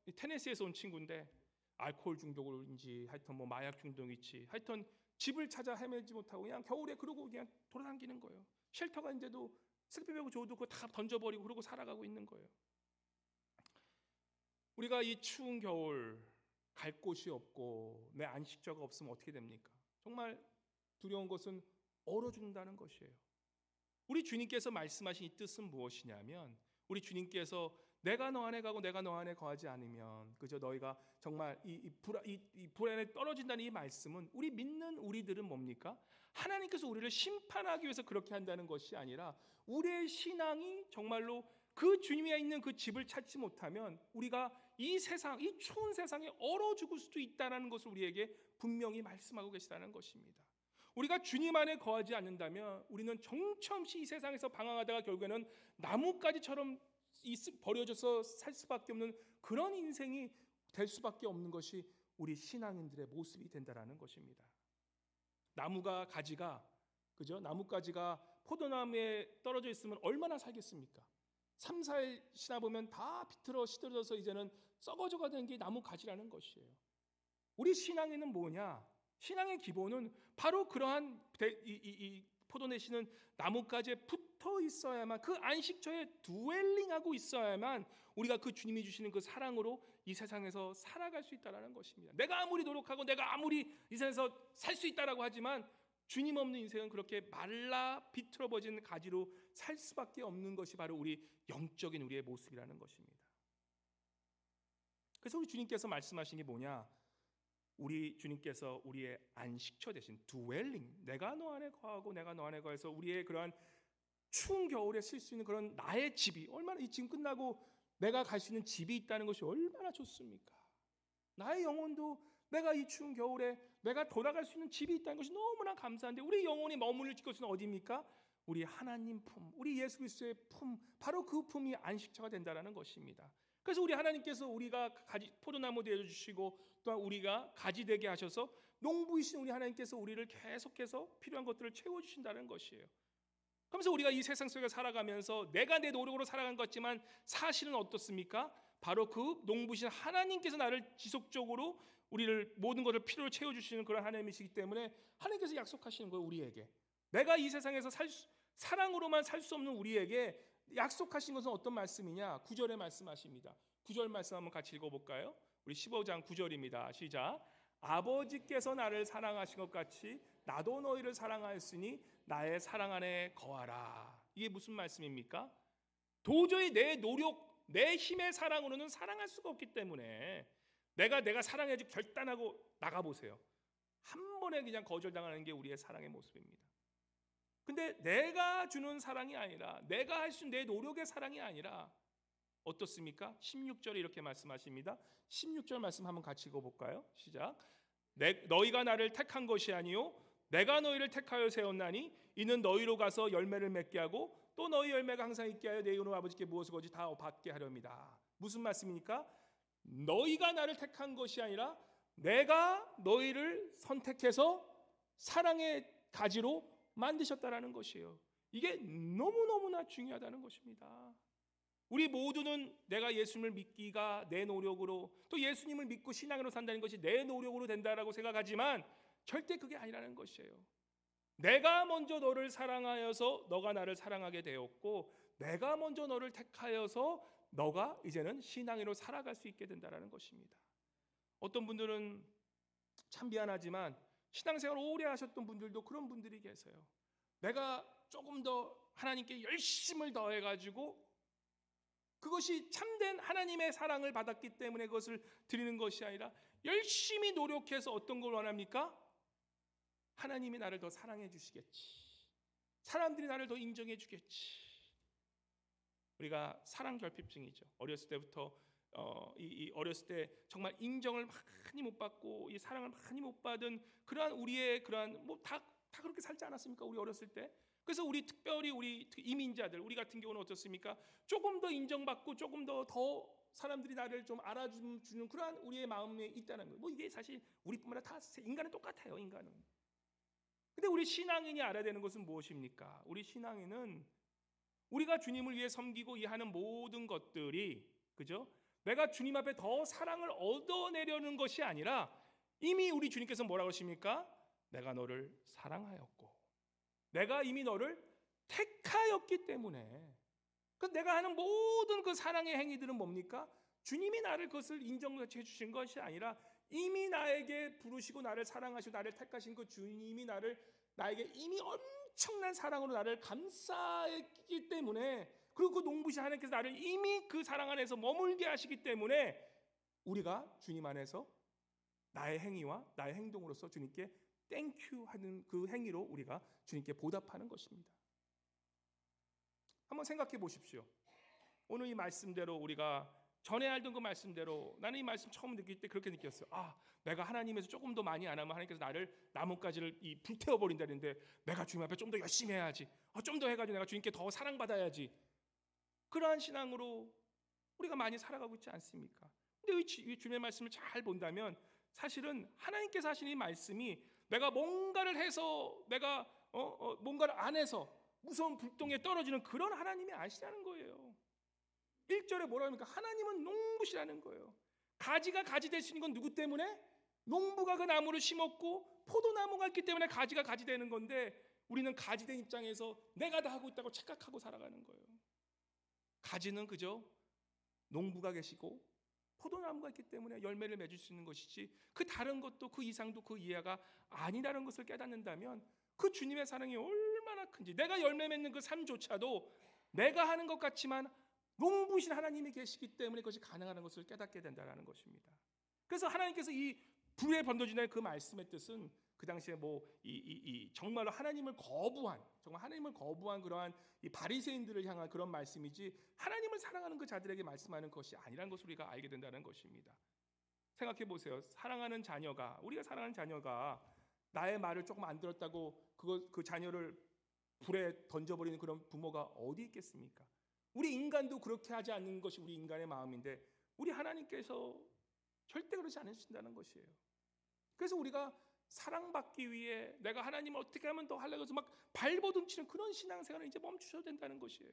이 테네시에서 온 친구인데 알코올 중독인지 하여튼 뭐 마약 중독이지 하여튼 집을 찾아 헤매지 못하고 그냥 겨울에 그러고 그냥 돌아다니는 거예요. 쉘터가 이제도 슬리핑백을 줘도 그거 다 던져버리고 그러고 살아가고 있는 거예요. 우리가 이 추운 겨울 갈 곳이 없고 내 안식처가 없으면 어떻게 됩니까? 정말 두려운 것은 얼어 죽는다는 것이에요. 우리 주님께서 말씀하신 이 뜻은 무엇이냐면, 우리 주님께서 내가 너 안에 가고 내가 너 안에 거하지 않으면 그저 너희가 정말 이 불안에 떨어진다는 이 말씀은 우리 믿는 우리들은 뭡니까? 하나님께서 우리를 심판하기 위해서 그렇게 한다는 것이 아니라 우리의 신앙이 정말로 그 주님이 있는 그 집을 찾지 못하면 우리가 이 세상, 이 추운 세상에 얼어 죽을 수도 있다는 것을 우리에게 분명히 말씀하고 계시다는 것입니다. 우리가 주님 안에 거하지 않는다면 우리는 정처없이 이 세상에서 방황하다가 결국에는 나뭇가지처럼 버려져서 살 수밖에 없는 그런 인생이 될 수밖에 없는 것이 우리 신앙인들의 모습이 된다라는 것입니다. 나뭇가지가 포도나무에 떨어져 있으면 얼마나 살겠습니까? 3, 4일 지나 보면 다 비틀어 시들어져서 이제는 썩어져 가는 게 나뭇가지라는 것이에요. 우리 신앙에는 뭐냐? 신앙의 기본은 바로 그러한 이 포도내시는 나뭇가지에 붙어 있어야만, 그 안식처에 두웰링하고 있어야만 우리가 그 주님이 주시는 그 사랑으로 이 세상에서 살아갈 수 있다는 것입니다. 내가 아무리 노력하고 내가 아무리 이 세상에서 살 수 있다라고 하지만 주님 없는 인생은 그렇게 말라 비틀어버진 가지로 살 수밖에 없는 것이 바로 우리 영적인 우리의 모습이라는 것입니다. 그래서 우리 주님께서 말씀하신 게 뭐냐? 우리 주님께서 우리의 안식처 대신 dwelling, 내가 너 안에 거하고 내가 너 안에 거해서 우리의 그러한 추운 겨울에 쓸 수 있는 그런 나의 집이 얼마나, 이 지금 끝나고 내가 갈 수 있는 집이 있다는 것이 얼마나 좋습니까? 나의 영혼도 내가 이 추운 겨울에 내가 돌아갈 수 있는 집이 있다는 것이 너무나 감사한데, 우리 영혼이 머무를 곳은 어디입니까? 우리 하나님 품, 우리 예수 그리스도의 품, 바로 그 품이 안식처가 된다는 것입니다. 그래서 우리 하나님께서 우리가 포도나무 되어 주시고 또한 우리가 가지 되게 하셔서 농부이신 우리 하나님께서 우리를 계속해서 필요한 것들을 채워 주신다는 것이에요. 그러면서 우리가 이 세상 속에 살아가면서 내가 내 노력으로 살아간 것 같지만 사실은 어떻습니까? 바로 그 농부신 하나님께서 나를 지속적으로 우리를 모든 것을 필요로 채워 주시는 그런 하나님이시기 때문에 하나님께서 약속하시는 거예요. 우리에게 내가 이 세상에서 사랑으로만 살 수 없는 우리에게 약속하신 것은 어떤 말씀이냐? 9절에 말씀하십니다. 9절 말씀 한번 같이 읽어볼까요? 우리 15장 9절입니다. 시작. 아버지께서 나를 사랑하신 것 같이 나도 너희를 사랑하였으니 나의 사랑 안에 거하라. 이게 무슨 말씀입니까? 도저히 내 노력, 내 힘의 사랑으로는 사랑할 수가 없기 때문에 내가 사랑해주 결단하고 나가보세요. 한 번에 그냥 거절당하는 게 우리의 사랑의 모습입니다. 근데 내가 주는 사랑이 아니라, 내가 할 수 있는 내 노력의 사랑이 아니라 어떻습니까? 16절에 이렇게 말씀하십니다. 16절 말씀 한번 같이 읽어볼까요? 시작. 너희가 나를 택한 것이 아니요 내가 너희를 택하여 세웠나니 이는 너희로 가서 열매를 맺게 하고 또 너희 열매가 항상 있게 하여 내 이름으로 아버지께 무엇을 거지 다 받게 하렵니다. 무슨 말씀입니까? 너희가 나를 택한 것이 아니라 내가 너희를 선택해서 사랑의 가지로 만드셨다라는 것이에요. 이게 너무너무나 중요하다는 것입니다. 우리 모두는 내가 예수님을 믿기가 내 노력으로, 또 예수님을 믿고 신앙으로 산다는 것이 내 노력으로 된다라고 생각하지만 절대 그게 아니라는 것이에요. 내가 먼저 너를 사랑하여서 너가 나를 사랑하게 되었고, 내가 먼저 너를 택하여서 너가 이제는 신앙으로 살아갈 수 있게 된다라는 것입니다. 어떤 분들은 참 미안하지만 신앙생활 오래 하셨던 분들도 그런 분들이 계세요. 내가 조금 더 하나님께 열심을 더해가지고 그것이 참된 하나님의 사랑을 받았기 때문에 그것을 드리는 것이 아니라 열심히 노력해서 어떤 걸 원합니까? 하나님이 나를 더 사랑해 주시겠지, 사람들이 나를 더 인정해 주겠지. 우리가 사랑 결핍증이죠. 어렸을 때부터 어렸을 때 정말 인정을 많이 못 받고 이 사랑을 많이 못 받은 그러한 우리의 그러한 다 그렇게 살지 않았습니까? 우리 어렸을 때. 그래서 우리 특별히 우리 이민자들, 우리 같은 경우는 어떻습니까? 조금 더 인정받고 조금 더 사람들이 나를 좀 알아주는 그러한 우리의 마음에 있다는 거예요. 뭐 이게 사실 우리뿐만 아니라 다 인간은 똑같아요. 인간은. 근데 우리 신앙인이 알아야 되는 것은 무엇입니까? 우리 신앙인은 우리가 주님을 위해 섬기고 이 하는 모든 것들이, 그죠? 내가 주님 앞에 더 사랑을 얻어내려는 것이 아니라 이미 우리 주님께서 뭐라고 하십니까? 내가 너를 사랑하였고 내가 이미 너를 택하였기 때문에, 내가 하는 모든 그 사랑의 행위들은 뭡니까? 주님이 나를 그것을 인정해 주신 것이 아니라 이미 나에게 부르시고 나를 사랑하시고 나를 택하신 그 주님이 나에게 이미 엄청난 사랑으로 나를 감싸했기 때문에, 그리고 그 농부신 하나님께서 나를 이미 그 사랑 안에서 머물게 하시기 때문에 우리가 주님 안에서 나의 행위와 나의 행동으로서 주님께 땡큐 하는 그 행위로 우리가 주님께 보답하는 것입니다. 한번 생각해 보십시오. 오늘 이 말씀대로 우리가 전에 알던 그 말씀대로, 나는 이 말씀 처음 느낄 때 그렇게 느꼈어요. 내가 하나님에서 조금 더 많이 안 하면 하나님께서 나를 나뭇가지를 불태워 버린다는데 내가 주님 앞에 좀 더 열심히 해야지, 좀 더 해가지고 내가 주님께 더 사랑받아야지. 그러한 신앙으로 우리가 많이 살아가고 있지 않습니까? 근데 이 주님의 말씀을 잘 본다면 사실은 하나님께서 하신 이 말씀이 내가 뭔가를 해서 내가 뭔가를 안 해서 무서운 불똥에 떨어지는 그런 하나님이 아시라는 거예요. 1절에 뭐라 합니까? 하나님은 농부시라는 거예요. 가지가 가지 될 수 있는 건 누구 때문에? 농부가 그 나무를 심었고 포도나무가 있기 때문에 가지가 가지 되는 건데, 우리는 가지된 입장에서 내가 다 하고 있다고 착각하고 살아가는 거예요. 가지는 그저 농부가 계시고 포도나무가 있기 때문에 열매를 맺을 수 있는 것이지, 그 다른 것도 그 이상도 그 이하가 아니라는 것을 깨닫는다면 그 주님의 사랑이 얼마나 큰지, 내가 열매 맺는 그 삶조차도 내가 하는 것 같지만 농부신 하나님이 계시기 때문에 그것이 가능한 것을 깨닫게 된다는 것입니다. 그래서 하나님께서 이 불에 번져지는 그 말씀의 뜻은 그 당시에 정말로 하나님을 거부한 그러한 이 바리새인들을 향한 그런 말씀이지, 하나님을 사랑하는 그 자들에게 말씀하는 것이 아니라는 것을 우리가 알게 된다는 것입니다. 생각해 보세요. 우리가 사랑하는 자녀가 나의 말을 조금 안 들었다고 그 자녀를 불에 던져버리는 그런 부모가 어디 있겠습니까? 우리 인간도 그렇게 하지 않는 것이 우리 인간의 마음인데 우리 하나님께서 절대 그러지 않으신다는 것이에요. 그래서 우리가 사랑받기 위해 내가 하나님을 어떻게 하면 더 하려고 해서 막 발버둥치는 그런 신앙생활을 이제 멈추셔야 된다는 것이에요.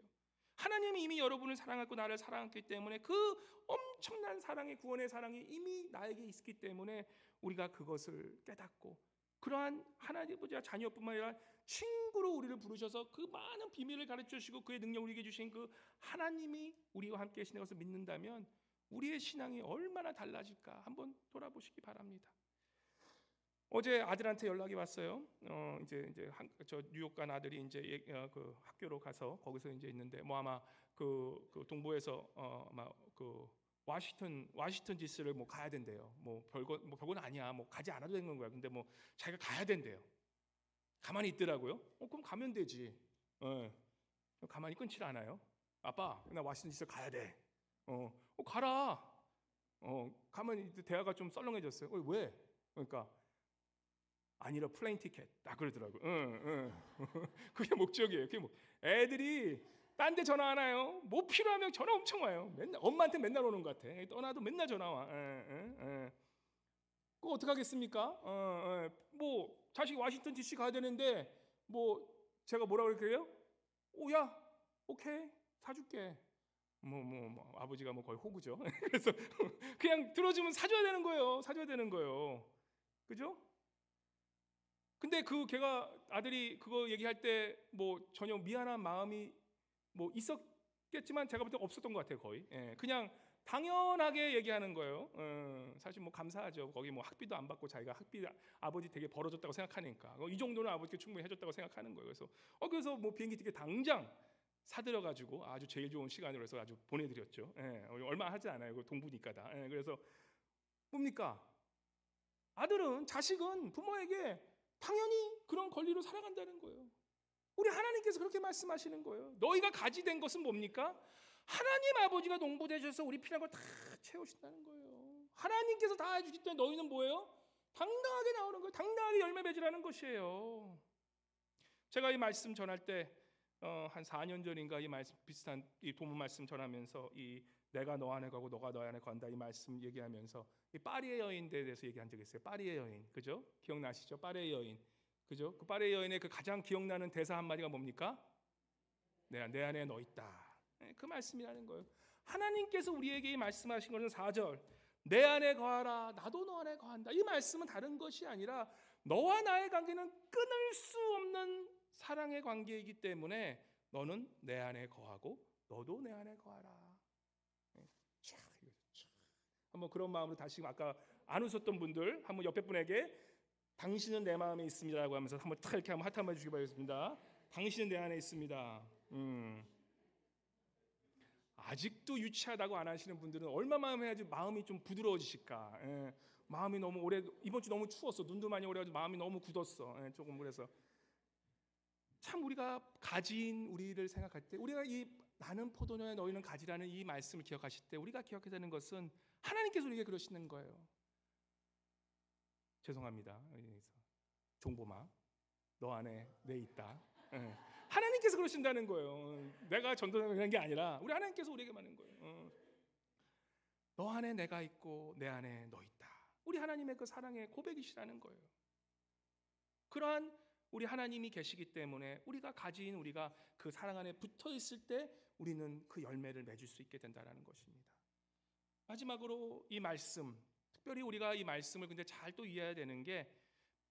하나님이 이미 여러분을 사랑하고 나를 사랑했기 때문에 그 엄청난 사랑의 구원의 사랑이 이미 나에게 있기 때문에 우리가 그것을 깨닫고, 그러한 하나님 아버지와 자녀뿐만 아니라 친구로 우리를 부르셔서 그 많은 비밀을 가르쳐 주시고 그의 능력을 우리에게 주신 그 하나님이 우리와 함께 계시는 것을 믿는다면 우리의 신앙이 얼마나 달라질까 한번 돌아보시기 바랍니다. 어제 아들한테 연락이 왔어요. 이제 저 뉴욕 간 아들이 이제 그 학교로 가서 거기서 이제 있는데 아마 그 동부에서 아마 그 워싱턴 DC를 가야 된대요. 별건 아니야. 가지 않아도 되는 거야. 근데 자기가 가야 된대요. 가만히 있더라고요. 그럼 가면 되지. 가만히 끊질 않아요. 아빠, 나 워싱턴 DC 가야 돼. 가라. 가만히 대화가 좀 썰렁해졌어요. 왜? 그러니까 아니라 플레인 티켓 딱 그러더라고요. 그게 목적이에요. 애들이 딴 데 전화 안 와요. 뭐 필요하면 전화 엄청 와요. 맨날 엄마한테 맨날 오는 것 같아. 떠나도 맨날 전화 와. 그거 어떻게 하겠습니까? 자식이 워싱턴 DC 가야 되는데 제가 뭐라 그럴게요? 야, 오케이, 사줄게. 아버지가 거의 호구죠. 그래서 그냥 들어주면 사줘야 되는 거예요. 그죠? 근데 걔가 아들이 그거 얘기할 때 전혀 미안한 마음이 있었겠지만 제가 볼 때 없었던 것 같아요. 거의 그냥 당연하게 얘기하는 거예요. 사실 뭐 감사하죠. 거기 뭐 학비도 안 받고 자기가 학비 아버지 되게 벌어줬다고 생각하니까 이 정도는 아버지께 충분히 해줬다고 생각하는 거예요. 그래서 뭐 비행기 티켓 당장 사들여 가지고 아주 제일 좋은 시간으로 해서 아주 보내드렸죠. 얼마 하지 않아요. 동부니까 다. 그래서 뭡니까? 아들은 자식은 부모에게 당연히 그런 권리로 살아간다는 거예요. 우리 하나님께서 그렇게 말씀하시는 거예요. 너희가 가지된 것은 뭡니까? 하나님 아버지가 농부되셔서 우리 필요한 걸 다 채우신다는 거예요. 하나님께서 다 해주실 때 너희는 뭐예요? 당당하게 나오는 거예요. 당당하게 열매 맺으라는 것이에요. 제가 이 말씀 전할 때 한 4년 전인가 이 말씀 비슷한 이 도문 말씀 전하면서 이 내가 너 안에 가고 너가 너 안에 간다 이 말씀 얘기하면서 이 파리의 여인에 대해서 얘기한 적이 있어요. 파리의 여인, 그죠? 기억나시죠? 파리의 여인, 그죠? 그 파리의 여인의 그 가장 기억나는 대사 한 마디가 뭡니까? 내 안에 너 있다. 그 말씀이라는 거예요. 하나님께서 우리에게 말씀하신 것은 4절 내 안에 거하라 나도 너 안에 거한다. 이 말씀은 다른 것이 아니라 너와 나의 관계는 끊을 수 없는 사랑의 관계이기 때문에 너는 내 안에 거하고 너도 내 안에 거하라. 한번 그런 마음으로 다시 아까 안 웃었던 분들 한번 옆에 분에게 당신은 내 마음에 있습니다라고 하면서 한번 탁 이렇게 한번 하트 한번 해주시기 바라겠습니다. 당신은 내 안에 있습니다. 아직도 유치하다고 안 하시는 분들은 얼마만 해야지 마음이 좀 부드러워지실까? 마음이 너무 오래 이번 주 너무 추웠어. 눈도 많이 오래가지고 마음이 너무 굳었어. 조금 그래서 참 우리가 가진 우리를 생각할 때 우리가 이 나는 포도녀에 너희는 가지라는 이 말씀을 기억하실 때 우리가 기억해야 되는 것은 하나님께서 우리에게 그러시는 거예요. 죄송합니다. 종보마 너 안에 내 있다. 하나님께서 그러신다는 거예요. 내가 전도하는 게 아니라 우리 하나님께서 우리에게 말하는 거예요. 너 안에 내가 있고 내 안에 너 있다. 우리 하나님의 그 사랑의 고백이시라는 거예요. 그러한 우리 하나님이 계시기 때문에 우리가 가진 우리가 그 사랑 안에 붙어 있을 때 우리는 그 열매를 맺을 수 있게 된다는 것입니다. 마지막으로 이 말씀, 특별히 우리가 이 말씀을 근데 잘 또 이해해야 되는 게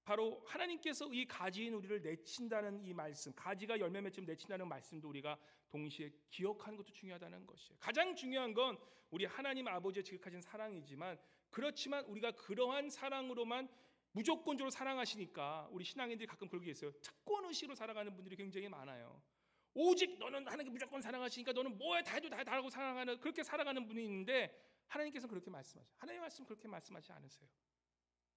바로 하나님께서 이 가지인 우리를 내친다는 이 말씀, 가지가 열매 맺음 내친다는 말씀도 우리가 동시에 기억하는 것도 중요하다는 것이에요. 가장 중요한 건 우리 하나님 아버지의 지극하신 사랑이지만 그렇지만 우리가 그러한 사랑으로만 무조건적으로 사랑하시니까 우리 신앙인들이 가끔 그런 게 있어요. 특권의식으로 살아가는 분들이 굉장히 많아요. 오직 너는 하나님께 무조건 사랑하시니까 너는 뭐에 다 해도 다 하고 사랑하는 그렇게 살아가는 분이 있는데 하나님께서는 그렇게 말씀하세요. 하나님의 말씀 그렇게 말씀하지 않으세요.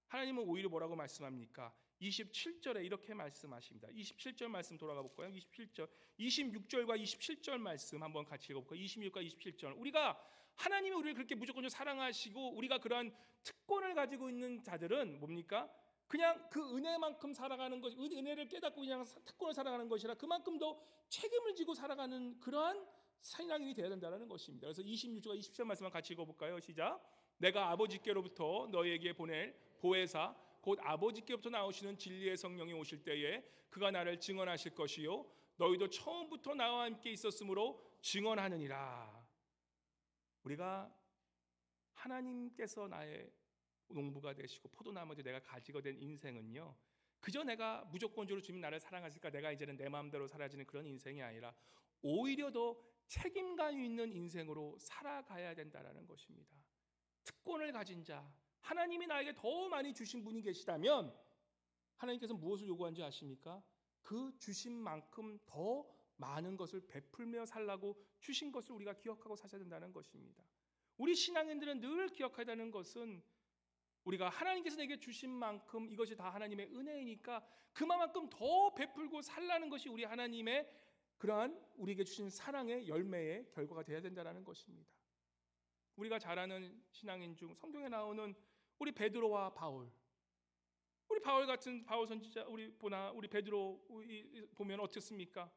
하나님은 오히려 뭐라고 말씀합니까? 27절에 이렇게 말씀하십니다. 27절 말씀 돌아가 볼까요? 27절, 26절과 27절 말씀 한번 같이 읽어볼까요? 26과 27절. 우리가 하나님이 우리를 그렇게 무조건적으로 사랑하시고 우리가 그러한 특권을 가지고 있는 자들은 뭡니까? 그냥 그 은혜만큼 살아가는 것, 은혜를 깨닫고 그냥 특권을 살아가는 것이라 그만큼 더 책임을 지고 살아가는 그러한 신앙인이 되어야 된다는 것입니다. 그래서 26절과 27절 말씀만 같이 읽어볼까요? 시작. 내가 아버지께로부터 너희에게 보낼 보혜사 곧 아버지께로부터 나오시는 진리의 성령이 오실 때에 그가 나를 증언하실 것이요 너희도 처음부터 나와 함께 있었으므로 증언하느니라. 우리가 하나님께서 나의 농부가 되시고 포도나무도 내가 가지게 된 인생은요 그저 내가 무조건적으로 주님 나를 사랑하실까 내가 이제는 내 마음대로 살아지는 그런 인생이 아니라 오히려 더 책임감 있는 인생으로 살아가야 된다는 것입니다. 특권을 가진 자 하나님이 나에게 더 많이 주신 분이 계시다면 하나님께서 무엇을 요구하는지 아십니까? 그 주신 만큼 더 많은 것을 베풀며 살라고 주신 것을 우리가 기억하고 사셔야 된다는 것입니다. 우리 신앙인들은 늘 기억해야 되는 것은 우리가 하나님께서 내게 주신 만큼 이것이 다 하나님의 은혜이니까 그만큼 더 베풀고 살라는 것이 우리 하나님의 그러한 우리에게 주신 사랑의 열매의 결과가 되어야 된다는 것입니다. 우리가 잘 아는 신앙인 중 성경에 나오는 우리 베드로와 바울, 우리 바울 같은 바울 선지자 우리 베드로 보면 어떻습니까?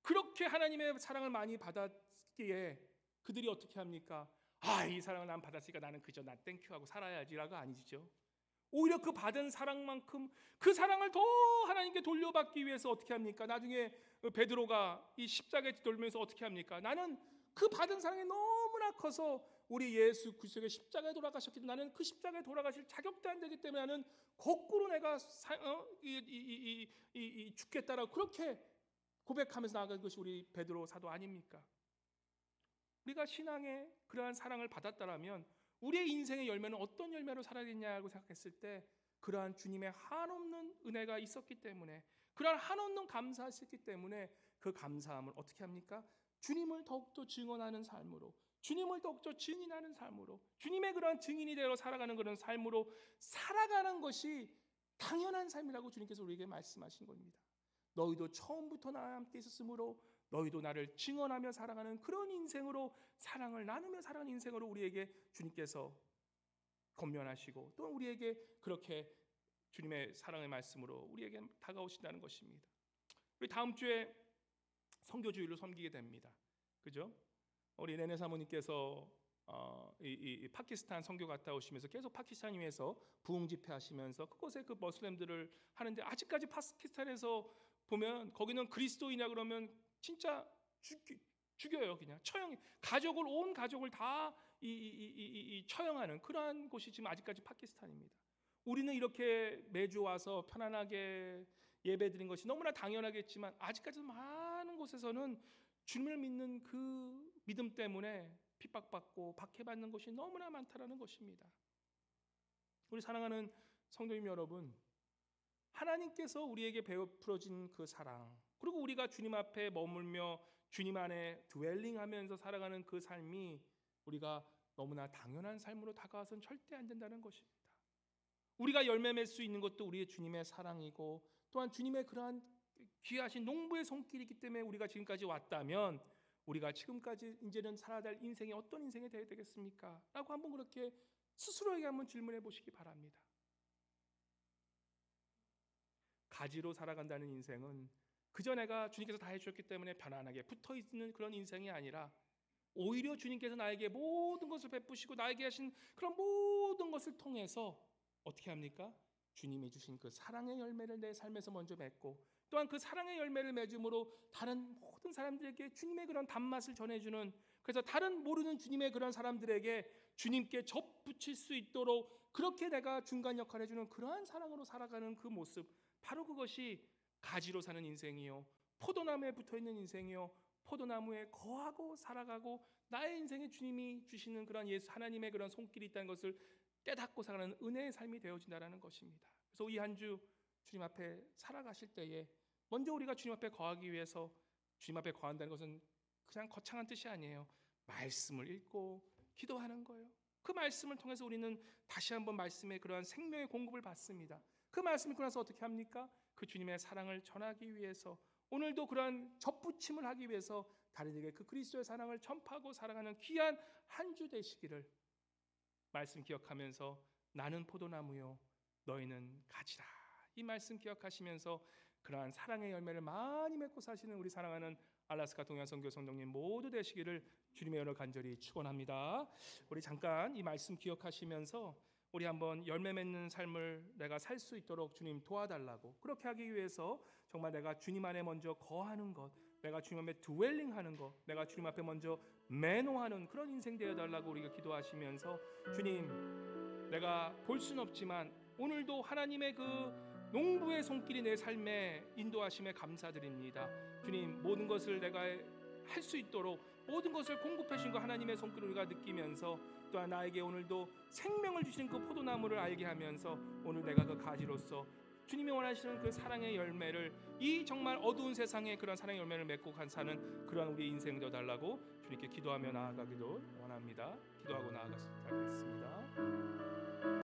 그렇게 하나님의 사랑을 많이 받았기에 그들이 어떻게 합니까? 이 사랑을 난 받았으니까 나는 그저 나 땡큐하고 살아야지라고 아니죠. 오히려 그 받은 사랑만큼 그 사랑을 더 하나님께 돌려받기 위해서 어떻게 합니까? 나중에 베드로가 이 십자가에 돌면서 어떻게 합니까? 나는 그 받은 사랑이 너무나 커서 우리 예수 그리스도의 십자가에 돌아가셨기 때문에 나는 그 십자가에 돌아가실 자격도 안 되기 때문에 나는 거꾸로 내가 죽겠다라고 그렇게 고백하면서 나아간 것이 우리 베드로 사도 아닙니까? 우리가 신앙의 그러한 사랑을 받았다라면 우리의 인생의 열매는 어떤 열매로 살아야겠냐고 생각했을 때 그러한 주님의 한없는 은혜가 있었기 때문에, 그러한 한없는 감사했기 때문에 그 감사함을 어떻게 합니까? 주님을 더욱더 증언하는 삶으로, 주님을 더욱더 증인하는 삶으로, 주님의 그러한 증인이 되어 살아가는 그런 삶으로 살아가는 것이 당연한 삶이라고 주님께서 우리에게 말씀하신 겁니다. 너희도 처음부터 나와 함께 있었으므로 너희도 나를 증언하며 살아가는 그런 인생으로, 사랑을 나누며 살아가는 인생으로 우리에게 주님께서 권면하시고 또 우리에게 그렇게 주님의 사랑의 말씀으로 우리에게 다가오신다는 것입니다. 우리 다음 주에 선교주일로 섬기게 됩니다. 그죠? 우리 네네 사모님께서 이 파키스탄 선교 갔다 오시면서 계속 파키스탄 위에서 부흥 집회 하시면서 그곳에 그 머슬렘들을 하는데, 아직까지 파키스탄에서 보면 거기는 그리스도인이라 그러면 진짜 죽여요. 그냥 처형, 가족을, 온 가족을 다 처형하는 그러한 곳이 지금 아직까지 파키스탄입니다. 우리는 이렇게 매주 와서 편안하게 예배드린 것이 너무나 당연하겠지만 아직까지 많은 곳에서는 주님을 믿는 그 믿음 때문에 핍박받고 박해받는 것이 너무나 많다라는 것입니다. 우리 사랑하는 성도님 여러분, 하나님께서 우리에게 베풀어진 그 사랑, 그리고 우리가 주님 앞에 머물며 주님 안에 드웰링하면서 살아가는 그 삶이 우리가 너무나 당연한 삶으로 다가와서는 절대 안 된다는 것입니다. 우리가 열매 맺을 수 있는 것도 우리의 주님의 사랑이고 또한 주님의 그러한 귀하신 농부의 손길이기 때문에 우리가 지금까지 왔다면, 우리가 지금까지 이제는 살아야 될 인생이 어떤 인생이 되어야 되겠습니까? 라고 한번 그렇게 스스로에게 한번 질문해 보시기 바랍니다. 가지로 살아간다는 인생은 그저 내가 주님께서 다 해주셨기 때문에 편안하게 붙어있는 그런 인생이 아니라, 오히려 주님께서 나에게 모든 것을 베푸시고 나에게 하신 그런 모든 것을 통해서 어떻게 합니까? 주님이 주신 그 사랑의 열매를 내 삶에서 먼저 맺고, 또한 그 사랑의 열매를 맺음으로 다른 모든 사람들에게 주님의 그런 단맛을 전해주는, 그래서 다른 모르는 주님의 그런 사람들에게 주님께 접붙일 수 있도록 그렇게 내가 중간 역할을 해주는 그러한 사랑으로 살아가는 그 모습, 바로 그것이 가지로 사는 인생이요, 포도나무에 붙어있는 인생이요, 포도나무에 거하고 살아가고 나의 인생에 주님이 주시는 그런 예수 하나님의 그런 손길이 있다는 것을 깨닫고 살아가는 은혜의 삶이 되어진다는 것입니다. 그래서 이 한 주 주님 앞에 살아가실 때에 먼저 우리가 주님 앞에 거하기 위해서, 주님 앞에 거한다는 것은 그냥 거창한 뜻이 아니에요. 말씀을 읽고 기도하는 거예요. 그 말씀을 통해서 우리는 다시 한번 말씀의 그러한 생명의 공급을 받습니다. 그 말씀을 읽고 나서 어떻게 합니까? 그 주님의 사랑을 전하기 위해서, 오늘도 그러한 접붙임을 하기 위해서 다른에게 그 그리스도의 사랑을 전파하고 살아가는 귀한 한 주 되시기를 말씀 기억하면서, 나는 포도나무요 너희는 가지라, 이 말씀 기억하시면서 그러한 사랑의 열매를 많이 맺고 사시는 우리 사랑하는 알라스카 동양선교 성도님 모두 되시기를 주님의 은혜로 간절히 축원합니다. 우리 잠깐 이 말씀 기억하시면서 우리 한번 열매 맺는 삶을 내가 살 수 있도록 주님 도와달라고, 그렇게 하기 위해서 정말 내가 주님 안에 먼저 거하는 것, 내가 주님 앞에 드웰링하는 것, 내가 주님 앞에 먼저 매노하는 그런 인생 되어달라고 우리가 기도하시면서, 주님 내가 볼 수는 없지만 오늘도 하나님의 그 농부의 손길이 내 삶에 인도하심에 감사드립니다. 주님 모든 것을 내가 할 수 있도록 모든 것을 공급해 주신 거 하나님의 손길을 우리가 느끼면서, 또한 나에게 오늘도 생명을 주신 그 포도나무를 알게 하면서 오늘 내가 그 가지로서 주님이 원하시는 그 사랑의 열매를, 이 정말 어두운 세상에 그런 사랑의 열매를 맺고 사는 그러한 우리의 인생 되어달라고 주님께 기도하며 나아가기도 원합니다. 기도하고 나아가겠습니다.